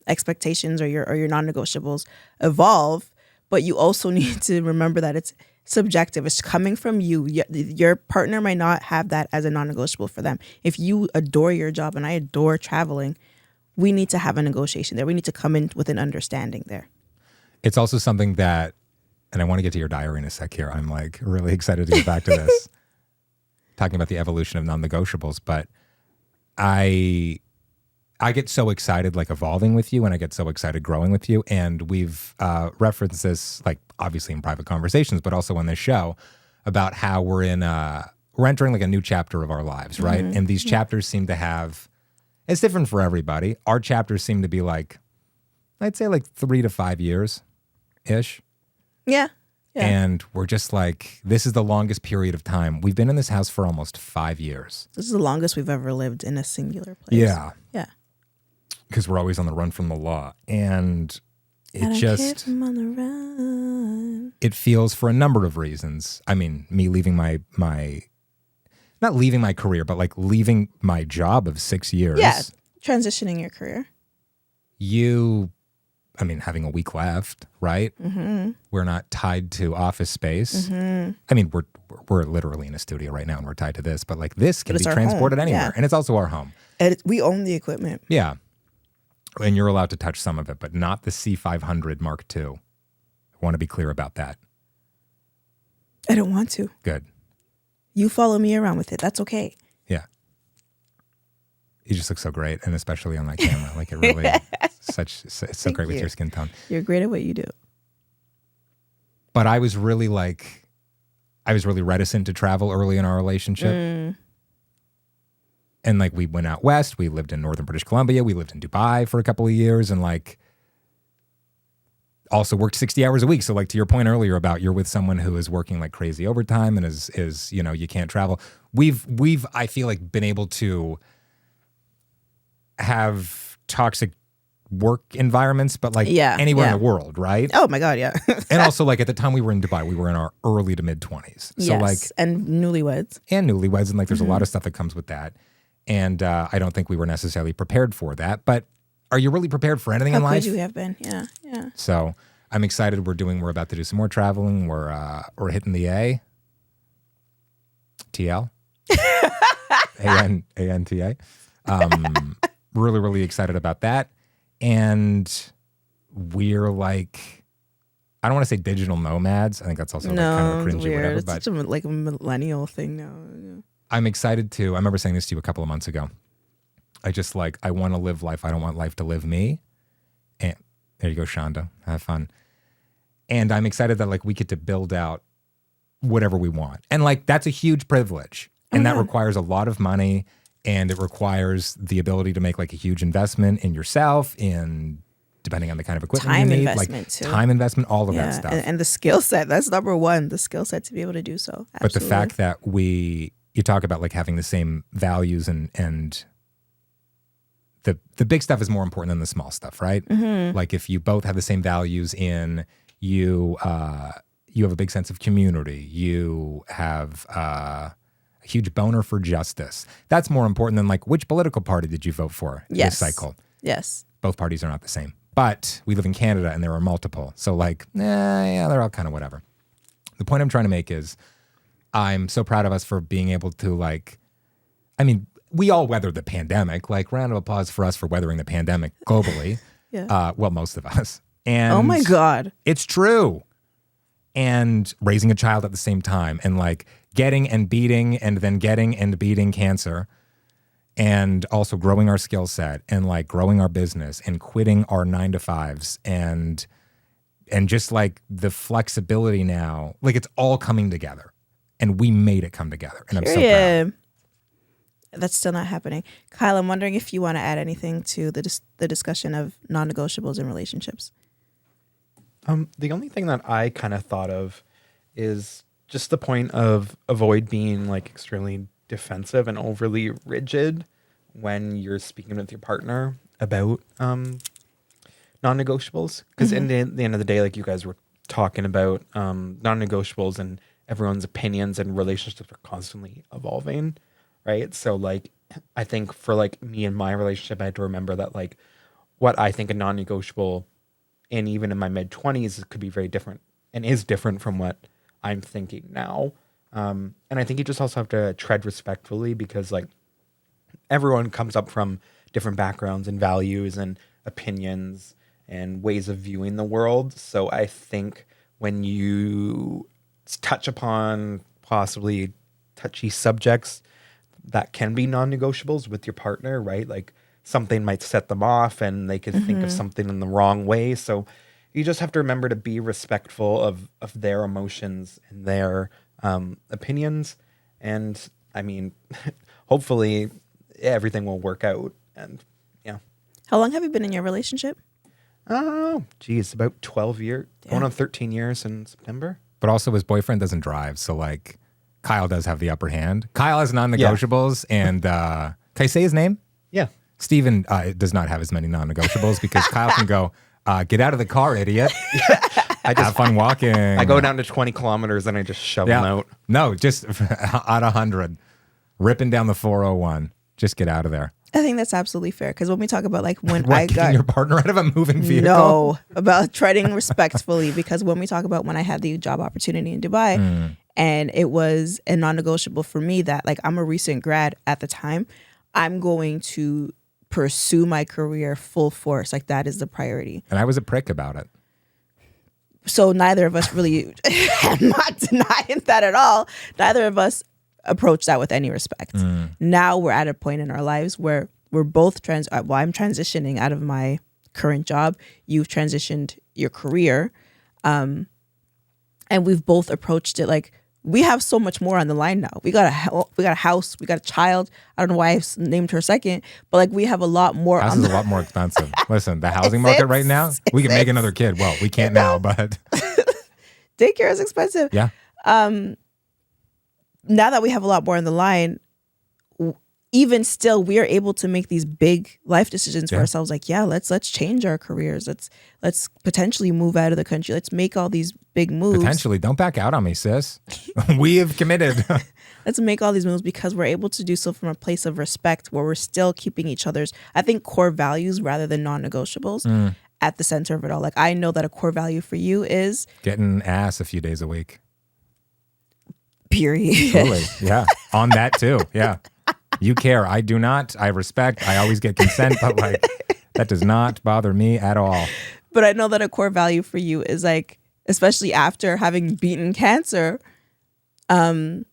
expectations or your non-negotiables evolve. But you also need to remember that it's subjective. It's coming from you. Your partner might not have that as a non-negotiable for them. If you adore your job and I adore traveling, we need to have a negotiation there. We need to come in with an understanding there. It's also something that, and I want to get to your diary in a sec here. I'm like really excited to get back to this, talking about the evolution of non-negotiables. But I get so excited like evolving with you and I get so excited growing with you. And we've referenced this like obviously in private conversations, but also on this show about how we're entering like a new chapter of our lives, right? Mm-hmm. And these chapters seem to have, it's different for everybody. Our chapters seem to be like, I'd say like 3 to 5 years-ish. Yeah. And we're just like, this is the longest period of time. We've been in this house for almost 5 years. This is the longest we've ever lived in a singular place. Yeah. Yeah. Because we're always on the run from the law. And I'm on the run. It feels for a number of reasons. I mean, me leaving my not leaving my career, but like leaving my job of 6 years. Yeah. Transitioning your career. Having a week left, right? Mm-hmm. We're not tied to office space. Mm-hmm. I mean, we're literally in a studio right now and we're tied to this, but like this can be transported anywhere. Yeah. And it's also our home. And we own the equipment. Yeah. And you're allowed to touch some of it, but not the C500 Mark II. I want to be clear about that. I don't want to. Good. You follow me around with it. That's okay. Yeah. You just look so great, and especially on that camera. Like it really, it's so great with your skin tone. You're great at what you do. But I was really reticent to travel early in our relationship. And like we went out west, we lived in northern British Columbia, we lived in Dubai for a couple of years and like also worked 60 hours a week. So like to your point earlier about you're with someone who is working like crazy overtime and is you know, you can't travel. We've I feel like been able to have toxic work environments, but like anywhere in the world, right? Oh my God, yeah. And also like at the time we were in Dubai, we were in our early to mid 20s. So yes, like and newlyweds. And like there's a lot of stuff that comes with that. And I don't think we were necessarily prepared for that. But are you really prepared for anything in life? How could you have been? Yeah. So I'm excited. We're about to do some more traveling. We're hitting the TL. ANTA. Really, really excited about that. And we're like, I don't want to say digital nomads. I think that's also kind of cringy, weird. whatever. It's but such a millennial thing now. I'm excited to. I remember saying this to you a couple of months ago. I want to live life. I don't want life to live me. And there you go, Shonda. Have fun. And I'm excited that like we get to build out whatever we want. And like that's a huge privilege. And that requires a lot of money, and it requires the ability to make like a huge investment in yourself, in depending on the kind of equipment you need, investment too. Time investment, all of that stuff. And the skill set, that's number one, the skill set to be able to do so. Absolutely. But the fact that you talk about like having the same values and the big stuff is more important than the small stuff, right? Mm-hmm. Like if you both have the same values in you have a big sense of community, you have a huge boner for justice. That's more important than like which political party did you vote for this cycle? Yes. Both parties are not the same. But we live in Canada and there are multiple. So like, they're all kind of whatever. The point I'm trying to make is I'm so proud of us for being able to like, I mean, we all weathered the pandemic. Like round of applause for us for weathering the pandemic globally. Yeah. Well, most of us. And oh my God. It's true. And raising a child at the same time and like getting and beating and then getting and beating cancer, and also growing our skill set and like growing our business and quitting our 9-to-5s and just like the flexibility now, like it's all coming together and we made it come together. And I'm so proud. That's still not happening. Kyle, I'm wondering if you want to add anything to the discussion of non-negotiables in relationships. The only thing that I kind of thought of is just the point of avoid being like extremely defensive and overly rigid when you're speaking with your partner about non-negotiables. Because in the end of the day, like you guys were talking about non-negotiables, and everyone's opinions and relationships are constantly evolving, right? So like I think for like me and my relationship, I had to remember that like what I think a non-negotiable, and even in my mid-20s, could be very different and is different from what I'm thinking now. And I think you just also have to tread respectfully, because like everyone comes up from different backgrounds and values and opinions and ways of viewing the world. So I think when you touch upon possibly touchy subjects that can be non-negotiables with your partner, right? Like something might set them off and they could think of something in the wrong way. So you just have to remember to be respectful of their emotions and their opinions. And I mean, hopefully everything will work out. And yeah. How long have you been in your relationship? Oh, geez, about 12 years, going on 13 years in September. But also his boyfriend doesn't drive. So like Kyle does have the upper hand. Kyle has non-negotiables. Yeah. And can I say his name? Yeah. Steven does not have as many non-negotiables because Kyle can go, get out of the car, idiot. Have fun walking. I go down to 20 kilometers and I just shove them out. No, just at 100. Ripping down the 401. Just get out of there. I think that's absolutely fair, because when we talk about like when I got your partner out of a moving vehicle. No, about treading respectfully, because when we talk about when I had the job opportunity in Dubai, and it was a non-negotiable for me that like I'm a recent grad at the time, I'm going to pursue my career full force. Like that is the priority. And I was a prick about it. So neither of us really, I'm not denying that at all. Neither of us approach that with any respect. Now we're at a point in our lives where we're both I'm transitioning out of my current job. You've transitioned your career. And we've both approached it like we have so much more on the line now. We got a house, we got a child. I don't know why I named her second, but like we have a lot more. House is a lot more expensive. Listen, the housing market right now, we can make another kid. Well, we can't now, but daycare is expensive. Yeah. Now that we have a lot more on the line, even still, we are able to make these big life decisions for ourselves. Like, yeah, let's change our careers. Let's potentially move out of the country. Let's make all these big moves. Potentially. Don't back out on me, sis. We have committed. Let's make all these moves because we're able to do so from a place of respect where we're still keeping each other's, I think, core values rather than non-negotiables at the center of it all. Like, I know that a core value for you is getting ass a few days a week. Period. Totally. Yeah. On that too. Yeah. You care. I do not. I respect. I always get consent, but like that does not bother me at all. But I know that a core value for you is like, especially after having beaten cancer, owning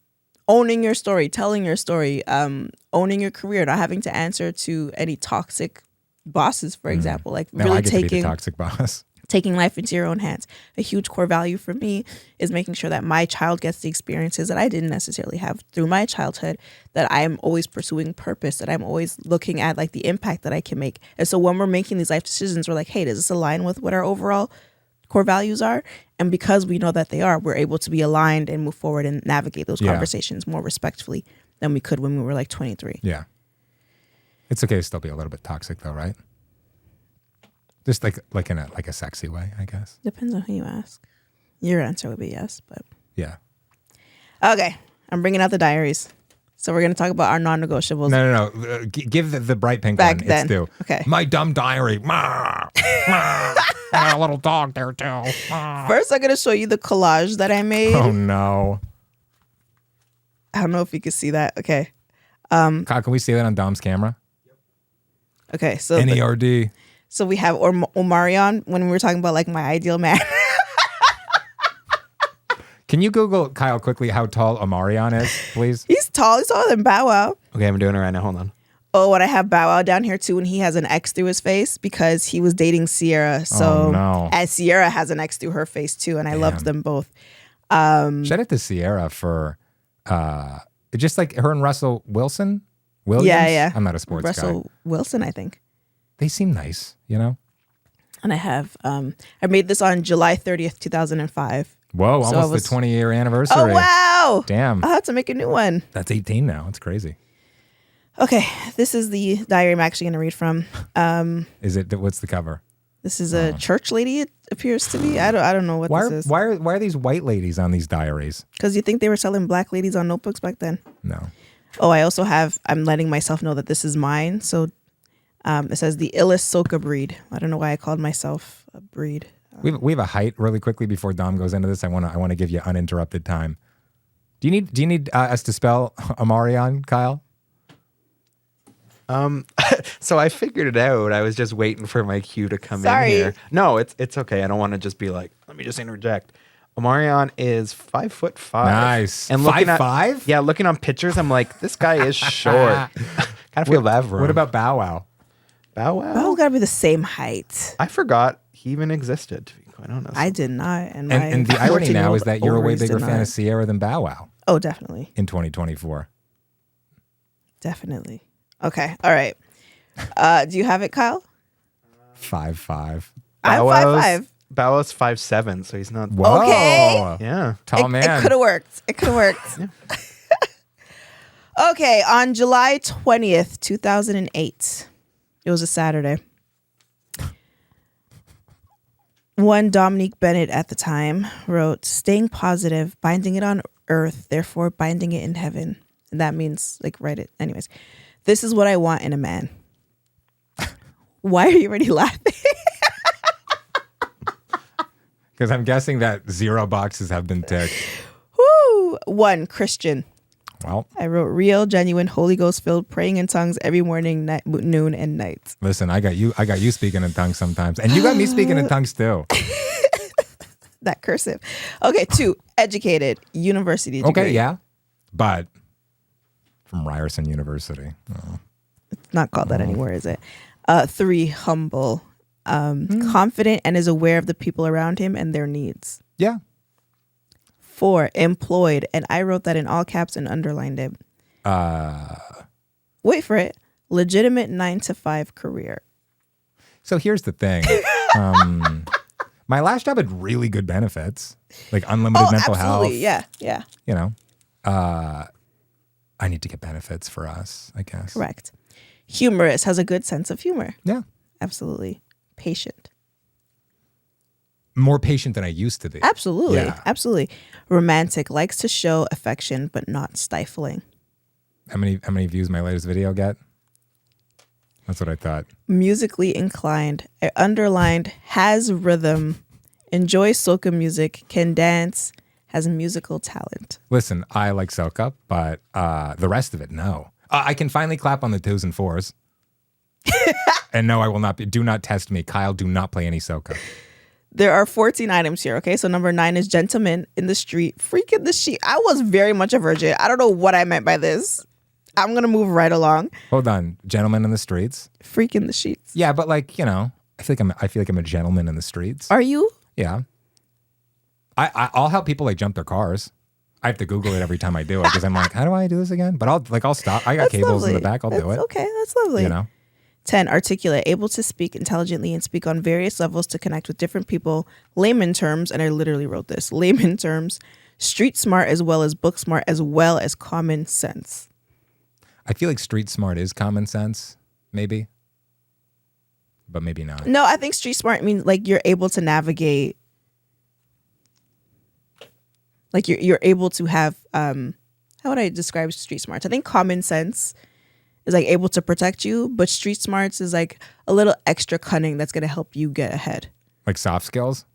your story, telling your story, owning your career, not having to answer to any toxic bosses, for example. Like now really I get to be the toxic boss. Taking life into your own hands. A huge core value for me is making sure that my child gets the experiences that I didn't necessarily have through my childhood, that I am always pursuing purpose, that I'm always looking at like the impact that I can make. And so when we're making these life decisions, we're like, hey, does this align with what our overall core values are? And because we know that they are, we're able to be aligned and move forward and navigate those conversations more respectfully than we could when we were like 23. Yeah. It's okay to still be a little bit toxic though, right? Just like in a sexy way, I guess. Depends on who you ask. Your answer would be yes, but yeah. Okay, I'm bringing out the diaries. So we're gonna talk about our non-negotiables. No. Give the bright pink back one. then. It's due. Okay. My dumb diary. And a little dog there too. First, I'm gonna show you the collage that I made. Oh no. I don't know if you can see that. Okay. Kyle, can we see that on Dom's camera? Okay. So NERD. So we have Omarion when we were talking about like my ideal man. Can you Google, Kyle, quickly how tall Omarion is, please? He's tall. He's taller than Bow Wow. Okay, I'm doing it right now. Hold on. Oh, and I have Bow Wow down here too, and he has an X through his face because he was dating Sierra. So and Sierra has an X through her face too, and I loved them both. Shout out to Sierra for just like her and Russell Williams. Yeah. I'm not a sports guy. Russell Wilson, I think. They seem nice, you know? And I have, I made this on July 30th, 2005. Whoa, almost the 20-year anniversary. Oh, wow. Damn. I'll have to make a new one. That's 18 now. It's crazy. Okay, this is the diary I'm actually going to read from. What's the cover? This is a church lady, it appears to be. I don't know what this is. Why are these white ladies on these diaries? Because you think they were selling black ladies on notebooks back then? No. Oh, I also I'm letting myself know that this is mine. So it says the illest soca breed. I don't know why I called myself a breed. We have a height really quickly before Dom goes into this. I want to give you uninterrupted time. Do you need us to spell Omarion, Kyle? So I figured it out. I was just waiting for my cue to come in here. No, it's okay. I don't want to just be like, let me just interject. Omarion is 5'5". Nice. And 5'5"? Yeah, looking on pictures, I'm like, this guy is short. Kind of feel bad for him. What about Bow Wow? Bow Wow? Bow Wow gotta be the same height. I forgot he even existed, to be quite honest. I did not. And the irony now is that you're a way bigger fan of Sierra than Bow Wow. Oh, definitely. In 2024. Definitely. Okay. All right. Do you have it, Kyle? 5'5". I'm 5'5". Bow Wow's 5'7", so he's not. Whoa. Okay. Yeah. Tall man. It could have worked. Okay. On July 20th, 2008, it was a Saturday. One Dominique Bennett at the time wrote, "Staying positive, binding it on earth, therefore binding it in heaven." And that means like write it. Anyways, this is what I want in a man. Why are you already laughing? Because I'm guessing that 0 boxes have been ticked. Woo! 1, Christian. Well, I wrote real, genuine, Holy Ghost filled, praying in tongues every morning, night, noon, and night. Listen, I got you speaking in tongues sometimes, and you got me speaking in tongues too. That cursive. Okay, 2, educated, university degree. Okay, yeah, but from Ryerson University. Oh. It's not called that anymore, is it? 3, humble, confident, and is aware of the people around him and their needs. Yeah. 4, employed, and I wrote that in all caps and underlined it. Wait for it. Legitimate 9-to-5 career. So here's the thing. My last job had really good benefits, like unlimited mental health. Yeah. You know, I need to get benefits for us, I guess. Correct. Humorous, has a good sense of humor. Yeah. Absolutely. Patient. More patient than I used to be. Absolutely. Yeah. Absolutely. Romantic, likes to show affection but not stifling. How many views my latest video get? That's what I thought. Musically inclined, underlined, has rhythm, enjoys soca music, can dance, has musical talent. Listen, I like soca, but the rest of it, no. I can finally clap on the 2s and 4s. And no, I will not be. Do not test me. Kyle, do not play any soca. There are 14 items here, okay? So number 9 is gentleman in the street, freak in the sheet. I was very much a virgin. I don't know what I meant by this. I'm going to move right along. Hold on. Gentlemen in the streets. Freak in the sheets. Yeah, but like, you know, I feel like I'm a gentleman in the streets. Are you? Yeah. I'll help people like jump their cars. I have to Google it every time I do it because I'm like, how do I do this again? But I'll stop. I got That's cables lovely. in the back. I'll do it. Okay, that's lovely. You know? 10, articulate, able to speak intelligently and speak on various levels to connect with different people. Layman terms, and I literally wrote this, layman terms, street smart as well as book smart as well as common sense. I feel like street smart is common sense, maybe. But maybe not. No, I think street smart means like you're able to navigate. Like you're able to have, how would I describe street smarts? I think common sense is like able to protect you, but street smarts is like a little extra cunning that's going to help you get ahead. Like soft skills?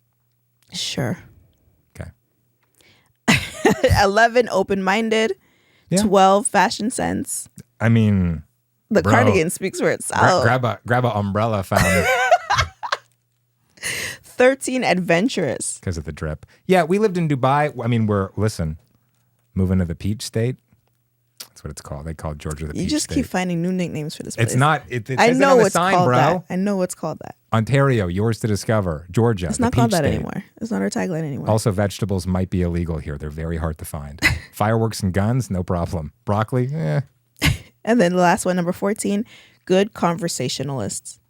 Sure. Okay. 11, open-minded. Yeah. 12, fashion sense. I mean, The bro, cardigan speaks for itself. grab a umbrella found 13, adventurous. because of the drip. Yeah, we lived in Dubai. I mean, moving to the Peach State. That's what it's called. They call it Georgia the Peach You just State. keep finding new nicknames for this place. It's not. It I says it know on the it's sign, called bro. that. I know what's called that. Ontario, yours to discover. Georgia, It's the not called Peach that State. anymore. It's not our tagline anymore. Also, vegetables might be illegal here. They're very hard to find. Fireworks and guns, no problem. Broccoli, And then the last one, number 14, good conversationalists.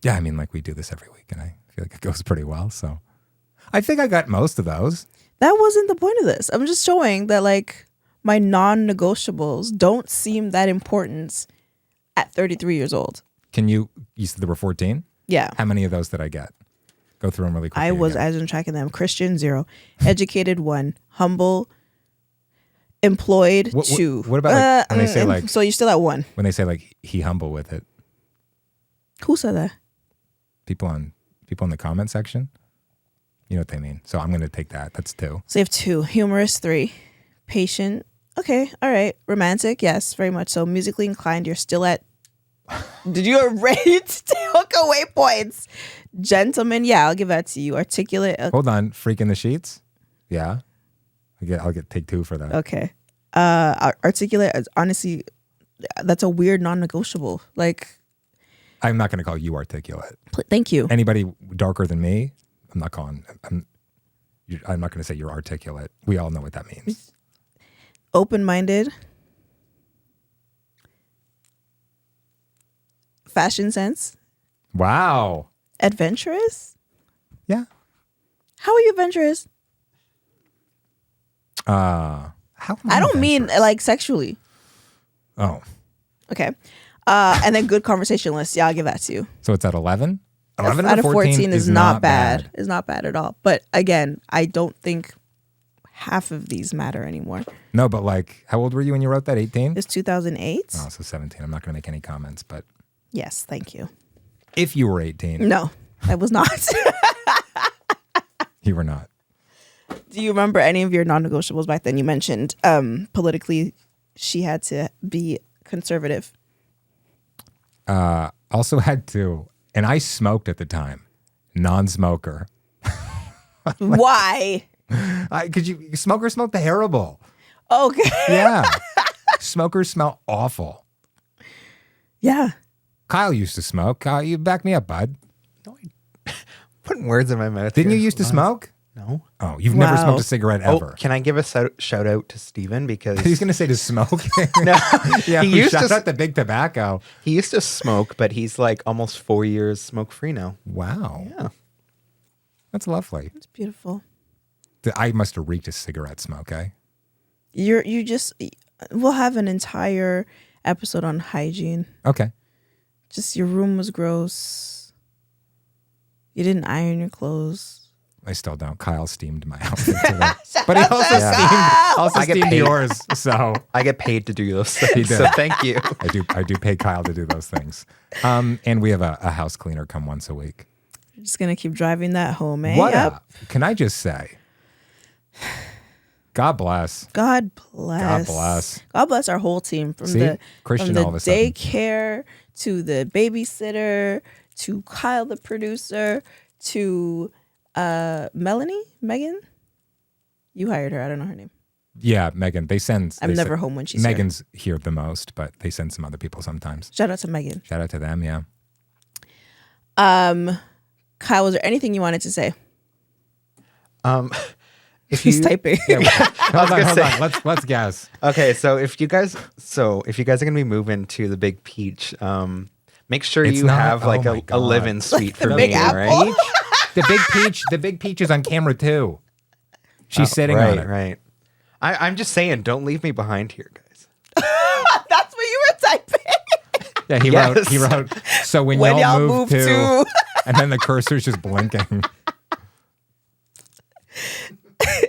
Yeah, I mean, like we do this every week, and I feel like it goes pretty well. So I think I got most of those. That wasn't the point of this. I'm just showing that like my non-negotiables don't seem that important at 33 years old. You said there were 14? Yeah. How many of those did I get? Go through them really quickly. I was again. as in tracking them. Christian, 0. Educated, 1. Humble. Employed, 2. What about like, when they say like? So you're still at 1. When they say like he humble with it, Who said that? people in the comment section, you know what they mean. So I'm going to take that. That's 2. So you have 2. Humorous, 3. Patient. Okay. All right. Romantic. Yes, very much so. Musically inclined. You're still at. Did you already take away points? Gentleman. Yeah, I'll give that to you. Articulate. Hold on, freak in the sheets. Yeah, I'll take 2 for that. Okay. Articulate. Honestly, that's a weird non-negotiable. Like, I'm not going to call you articulate. thank you. Anybody darker than me, I'm not calling. I'm not going to say you're articulate. We all know what that means. Open-minded. Fashion sense. Wow. Adventurous. Yeah. How are you adventurous? How? am I don't mean adventurous? like sexually. Oh, Okay. And then good conversationalist. Yeah, I'll give that to you. so it's at 11. 11 out to of 14 is not bad. bad. It's not bad at all. But again, I don't think half of these matter anymore. No, but like, how old were you when you wrote that? 18. It's 2008. Oh, so 17. I'm not going to make any comments, but Yes, thank you. if you were 18, No, I was not. you were not. Do you remember any of your non-negotiables back then? You mentioned politically she had to be conservative. Also had to, and I smoked at the time, non-smoker. Why? Smokers smell terrible. Okay. Yeah. Smokers smell awful. Yeah. Kyle used to smoke. Kyle, you back me up, bud. Putting words in my mouth. Didn't here. you used to smoke? No. Oh, you've never Wow. smoked a cigarette ever. Oh, can I give a shout out to Steven? Because He's going to say to smoke. no, Yeah, he used shout to out the big tobacco. he used to smoke, but he's like almost 4 years smoke free now. Wow. Yeah. That's lovely. It's beautiful. I must have reeked a cigarette smoke, eh? You just We'll have an entire episode on hygiene. Okay. Just your room was gross. You didn't iron your clothes. I still don't. Kyle steamed my outfit today. But he also steamed yours. So I get paid to do those things. So thank you. I do pay Kyle to do those things. And we have a house cleaner come once a week. You're just gonna keep driving that home, eh? What up? Can I just say? God bless. God bless. God bless. God bless our whole team from the daycare to the babysitter to Kyle the producer to Megan. You hired her. I don't know her name. Yeah, Megan. I'm never home when she's Megan's here the most, but they send some other people sometimes. Shout out to Megan. Shout out to them. Yeah. Kyle, was there anything you wanted to say? If he's typing. Yeah, hold on. Let's guess. Okay, so if you guys are gonna be moving to the Big Peach, make sure you have like a live-in suite for me, right? The Big Peach is on camera too. She's sitting on it. Right. I'm just saying, don't leave me behind here, guys. That's what you were typing. Yeah, he wrote. So when y'all move to, and then the cursor's just blinking.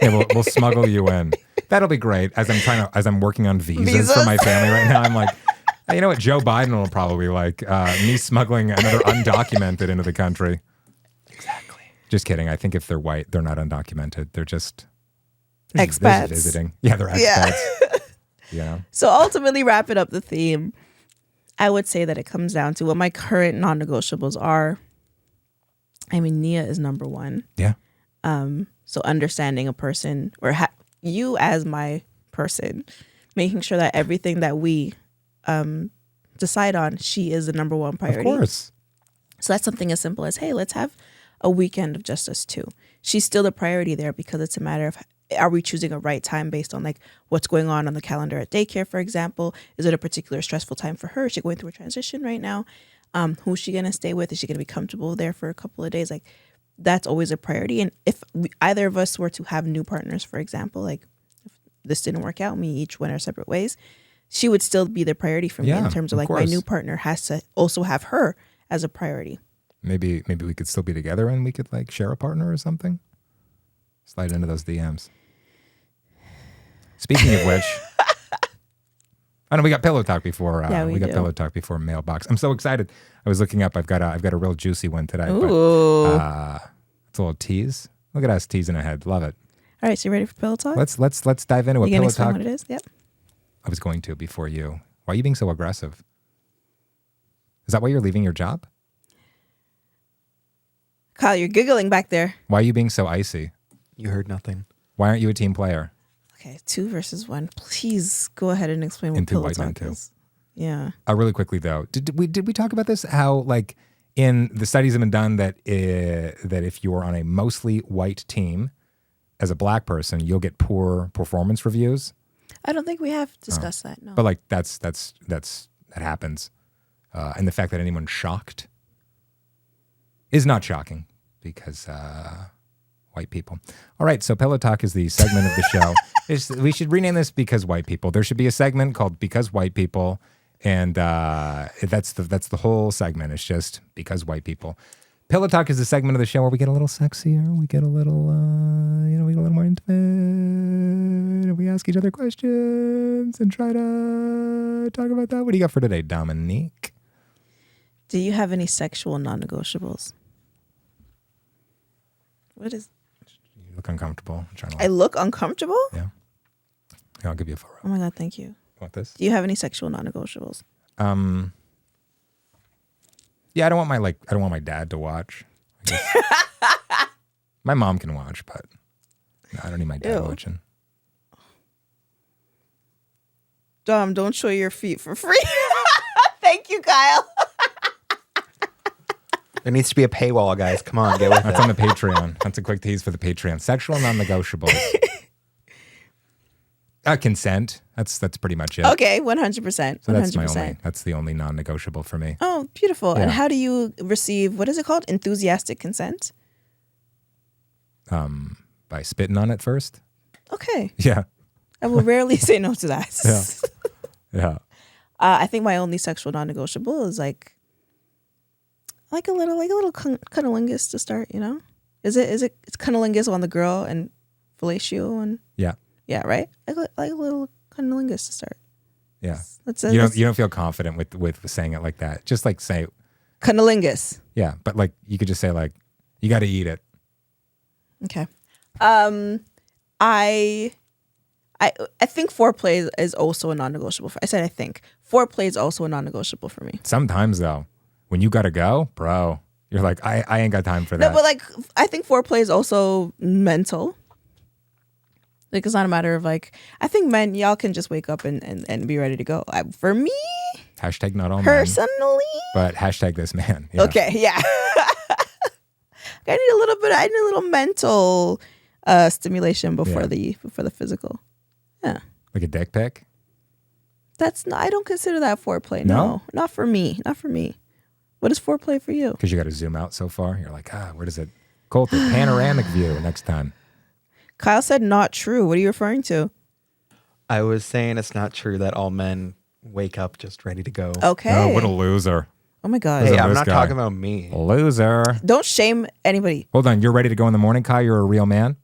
Yeah, we'll smuggle you in. That'll be great. As I'm working on visas for my family right now, I'm like, hey, you know what? Joe Biden will probably like me smuggling another undocumented into the country. Exactly. Just kidding. I think if they're white, they're not undocumented. They're just expats. They're just visiting. Yeah, they're expats. Yeah. So ultimately, wrapping up the theme, I would say that it comes down to what my current non-negotiables are. I mean, Nia is number one. Yeah. So understanding a person or you as my person, making sure that everything that we decide on, she is the number one priority. Of course. So that's something as simple as, hey, let's have a weekend of just us two. She's still the priority there because it's a matter of, are we choosing a right time based on like what's going on the calendar at daycare, for example? Is it a particular stressful time for her? Is she going through a transition right now? Who's she going to stay with? Is she going to be comfortable there for a couple of days? Like, that's always a priority. And if either of us were to have new partners, for example, like if this didn't work out, me each went our separate ways, she would still be the priority for me in terms of like my new partner has to also have her as a priority. Maybe we could still be together and we could like share a partner or something. Slide into those DMs. Speaking of which, I know we got pillow talk before. We got pillow talk before Mailbox. I'm so excited. I was looking up. I've got a real juicy one today. Ooh. But, it's a little tease. Look at us teasing ahead. Love it. All right, so you ready for pillow talk? Let's dive into a pillow talk. What it is? Yep. I was going to before you. Why are you being so aggressive? Is that why you're leaving your job? Kyle, you're giggling back there. Why are you being so icy? You heard nothing. Why aren't you a team player? Okay, 2 versus 1. Please go ahead and explain what pillow talk is. Yeah. Really quickly though, did we talk about this? How like in the studies have been done that if you're on a mostly white team, as a black person, you'll get poor performance reviews. I don't think we have discussed that. No. But like that happens, and the fact that anyone's shocked is not shocking because white people. All right, so Pillow Talk is the segment of the show. We should rename this Because White People. There should be a segment called Because White People, and that's the whole segment. It's just Because White People. Pillow Talk is the segment of the show where we get a little sexier, we get a little, we get a little more intimate. We ask each other questions and try to talk about that. What do you got for today, Dominique? Do you have any sexual non-negotiables? What is? You look uncomfortable. I look uncomfortable? Yeah. I'll give you a photo. Oh my God, thank you. You want this? Do you have any sexual non-negotiables? Yeah, I don't want my dad to watch. My mom can watch, but no, I don't need my dad watching. Dom, don't show your feet for free. Thank you, Kyle. There needs to be a paywall, guys. Come on, get with it. That's on the Patreon. That's a quick tease for the Patreon. Sexual non-negotiables. Consent. That's pretty much it. Okay, 100%. So that's the only non-negotiable for me. Oh, beautiful. Yeah. And how do you receive, what is it called? Enthusiastic consent? By spitting on it first. Okay. Yeah. I will rarely say no to that. Yeah. I think my only sexual non-negotiable is like a little cunnilingus to start. You know, it's cunnilingus on the girl and fellatio and yeah, right. Like a little cunnilingus to start. Yeah, you don't feel confident with saying it like that. Just like say cunnilingus. Yeah, but like you could just say like you got to eat it. Okay. I think foreplay is also a non-negotiable. I said I think foreplay is also a non-negotiable for me. Sometimes though, when you gotta go, bro, you're like I ain't got time for that. No, but like I think foreplay is also mental. Like it's not a matter of like I think men y'all can just wake up and be ready to go. For me, hashtag not all personally, men, but hashtag this man. Yeah. Okay, yeah. I need a little mental stimulation before the physical. Yeah. Like a dick pic? I don't consider that foreplay. No, not for me. Not for me. What is foreplay for you? Because you got to zoom out so far. You're like, where does it? Kolter, panoramic view next time. Kyle said not true. What are you referring to? I was saying it's not true that all men wake up just ready to go. Okay. Oh, what a loser. Oh my God. Hey, I'm not talking about me. Loser. Don't shame anybody. Hold on. You're ready to go in the morning, Kyle? You're a real man?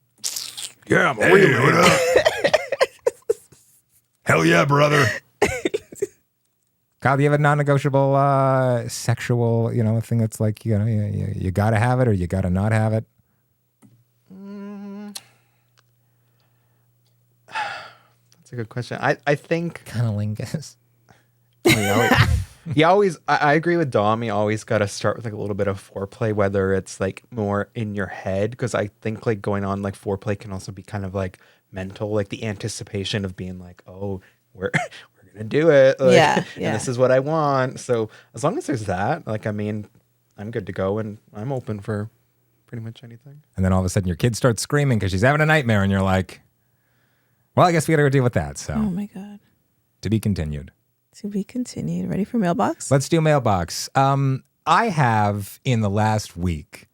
Yeah, I'm a real man. Hell yeah, brother. Kyle, do you have a non-negotiable sexual, thing that's like, you got to have it or you got to not have it? That's a good question. I think Cunnilingus. I agree with Dom. You always got to start with like a little bit of foreplay, whether it's like more in your head, because I think like going on like foreplay can also be kind of like mental, like the anticipation of being like, oh, we're gonna do it, like, and this is what I want. So as long as there's that, like, I mean, I'm good to go, and I'm open for pretty much anything. And then all of a sudden your kid starts screaming because she's having a nightmare, and you're like, well, I guess we got to go deal with that. So, oh my God, to be continued. To be continued. Ready for mailbox? Let's do mailbox. I have in the last week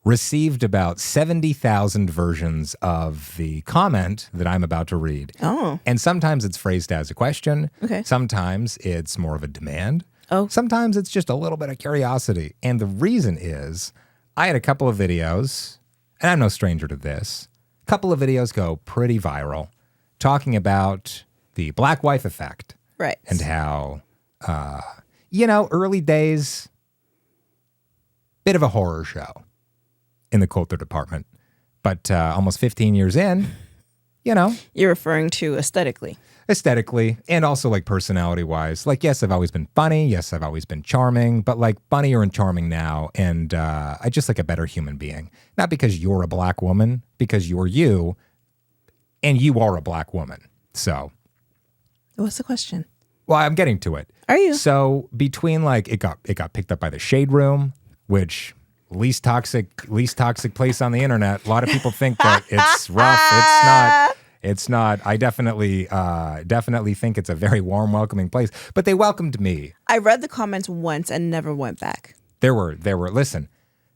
received about 70,000 versions of the comment that I'm about to read. Oh. And sometimes it's phrased as a question. Okay. Sometimes it's more of a demand. Oh. Sometimes it's just a little bit of curiosity. And the reason is I had a couple of videos, and I'm no stranger to this. A couple of videos go pretty viral talking about the black wife effect. Right. And how, early days, bit of a horror show in the Kolter department. But almost 15 years in, You're referring to aesthetically. Aesthetically, and also like personality-wise. Like, yes, I've always been funny. Yes, I've always been charming. But like funnier and charming now. And I just like a better human being. Not because you're a black woman, because you're you, and you are a black woman. So... What's the question? Well, I'm getting to it. Are you? So between like it got picked up by the Shade Room, which least toxic place on the internet. A lot of people think that it's rough. It's not. I definitely think it's a very warm, welcoming place. But they welcomed me. I read the comments once and never went back. There were listen.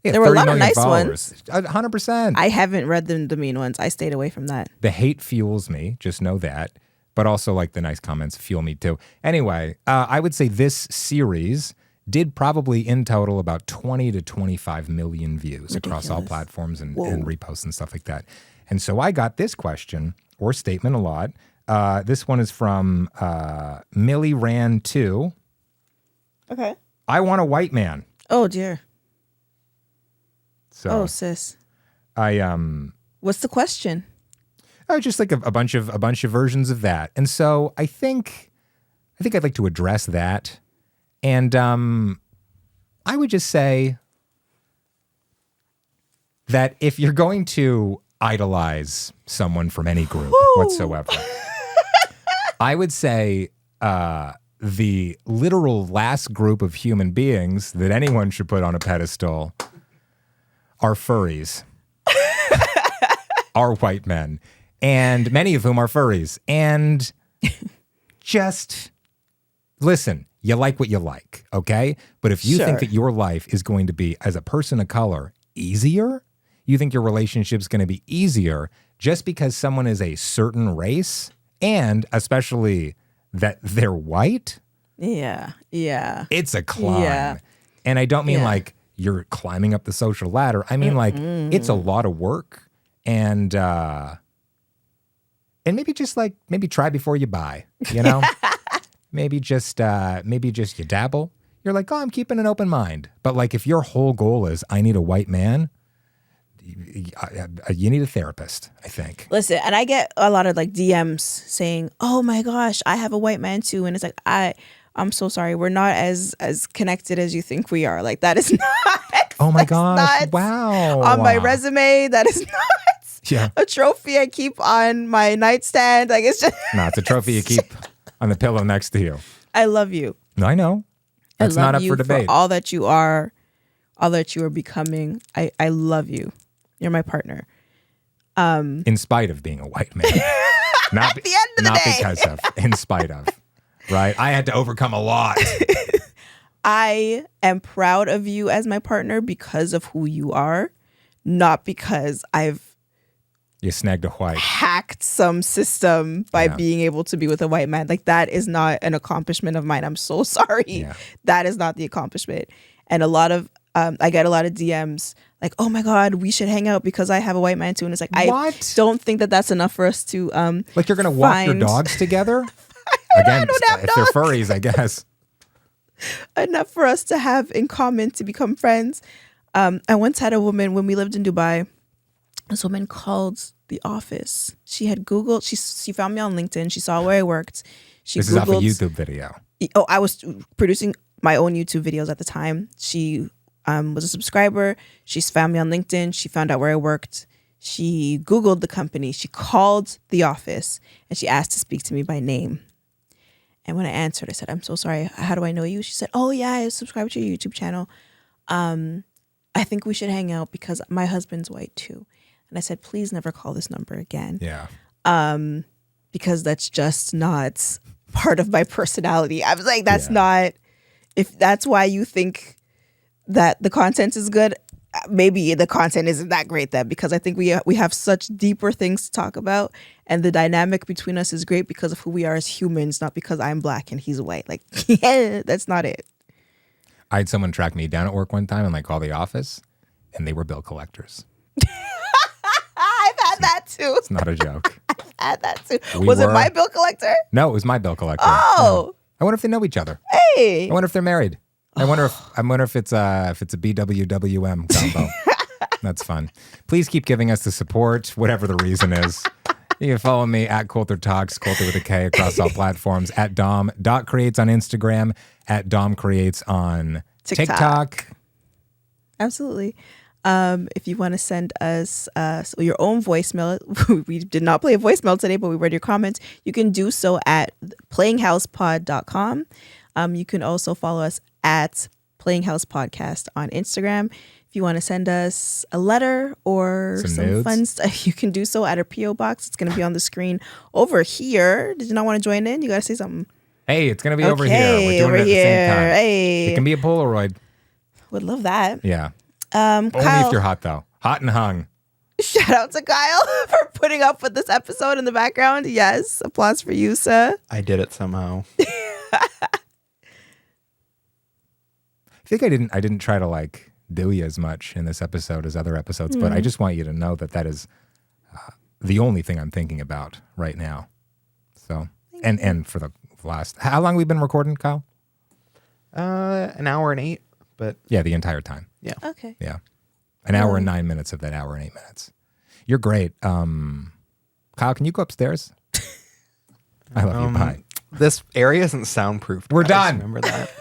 There were a lot of nice followers. ones. 100%. I haven't read the mean ones. I stayed away from that. The hate fuels me. Just know that. But also like the nice comments fuel me too. Anyway, I would say this series did probably in total about 20 to 25 million views across all platforms and reposts and stuff like that. And so I got this question or statement a lot. This one is from Millie Ran 2. Okay. I want a white man. Oh dear. So sis. What's the question? Just like a bunch of versions of that. And so I think I'd like to address that. And I would just say that if you're going to idolize someone from any group whatsoever, I would say the literal last group of human beings that anyone should put on a pedestal are furries, are white men. And many of whom are furries. And just listen, you like what you like, okay? But if you think that your life is going to be, as a person of color, easier, you think your relationship's going to be easier just because someone is a certain race And especially that they're white. Yeah. It's a climb. Yeah. And I don't mean like you're climbing up the social ladder. I mean like it's a lot of work. And maybe just like try before you buy, you know? maybe just you dabble. You're like, oh, I'm keeping an open mind. But like if your whole goal is I need a white man, you need a therapist, I think. Listen, and I get a lot of like DMs saying, oh my gosh, I have a white man too. And it's like, I'm so sorry. We're not as connected as you think we are. Like that is not. Oh my gosh. Wow. On my resume, that is not a trophy I keep on my nightstand. Like it's just. No, it's a trophy you keep on the pillow next to you. I love you. No, I know. That's not up for debate. For all that you are, all that you are becoming. I love you. You're my partner. In spite of being a white man. Not at the end of the not day. Because of, in spite of. Right? I had to overcome a lot. I am proud of you as my partner because of who you are, not because You snagged a white. hacked some system by being able to be with a white man. Like that is not an accomplishment of mine. I'm so sorry. Yeah. That is not the accomplishment. And a lot of I get a lot of DMs like, oh my God, we should hang out because I have a white man too. And it's like, What? I don't think that that's enough for us to Like you're going to walk your dogs together? Again, don't have if they're dogs. furries, I guess. enough for us to have in common to become friends. I once had a woman when we lived in Dubai. This woman called the office. She had Googled, she found me on LinkedIn. She saw where I worked. She This Googled, is off a YouTube video. Oh, I was producing my own YouTube videos at the time. She was a subscriber. She's found me on LinkedIn. She found out where I worked. She Googled the company. She called the office and she asked to speak to me by name. And when I answered, I said, I'm so sorry. How do I know you? She said, oh yeah, I subscribe to your YouTube channel. I think we should hang out because my husband's white too. And I said, please never call this number again. Yeah. Because that's just not part of my personality. I was like, that's not, if that's why you think that the content is good, maybe the content isn't that great then, because I think we have such deeper things to talk about, and the dynamic between us is great because of who we are as humans, not because I'm black and he's white. Like, yeah, that's not it. I had someone track me down at work one time and like call the office, and they were bill collectors. I've had that too. It's not a joke. I've had that too. Was it my bill collector? No, it was my bill collector. Oh. I wonder if they know each other. Hey. I wonder if they're married. I wonder if it's a BWWM combo. That's fun. Please keep giving us the support, whatever the reason is. You can follow me at Kolter Talks, Kolter with a K, across all platforms, at Dom.creates on Instagram, at Dom Creates on TikTok. Absolutely. If you want to send us your own voicemail, we did not play a voicemail today, but we read your comments. You can do so at playinghousepod.com. You can also follow us at Playing House Podcast on Instagram. If you want to send us a letter or some fun stuff, you can do so at our P.O. box. It's going to be on the screen over here. Did you not want to join in? You got to say something. Hey, it's going to be over here. We're doing over it at the same time. Hey. It can be a Polaroid. Would love that. Yeah. Kyle, Only if you're hot, though. Hot and hung. Shout out to Kyle for putting up with this episode in the background. Yes. Applause for you, sir. I did it somehow. I think I didn't try to like do you as much in this episode as other episodes, but I just want you to know that is the only thing I'm thinking about right now. So, and for the last, how long have we been recording, Kyle? An hour and 8, but yeah, the entire time. Yeah. Okay. Yeah. An hour and 9 minutes of that hour and 8 minutes. You're great. Kyle, can you go upstairs? I love you. Bye. This area isn't soundproof. We're guys. done. Remember that?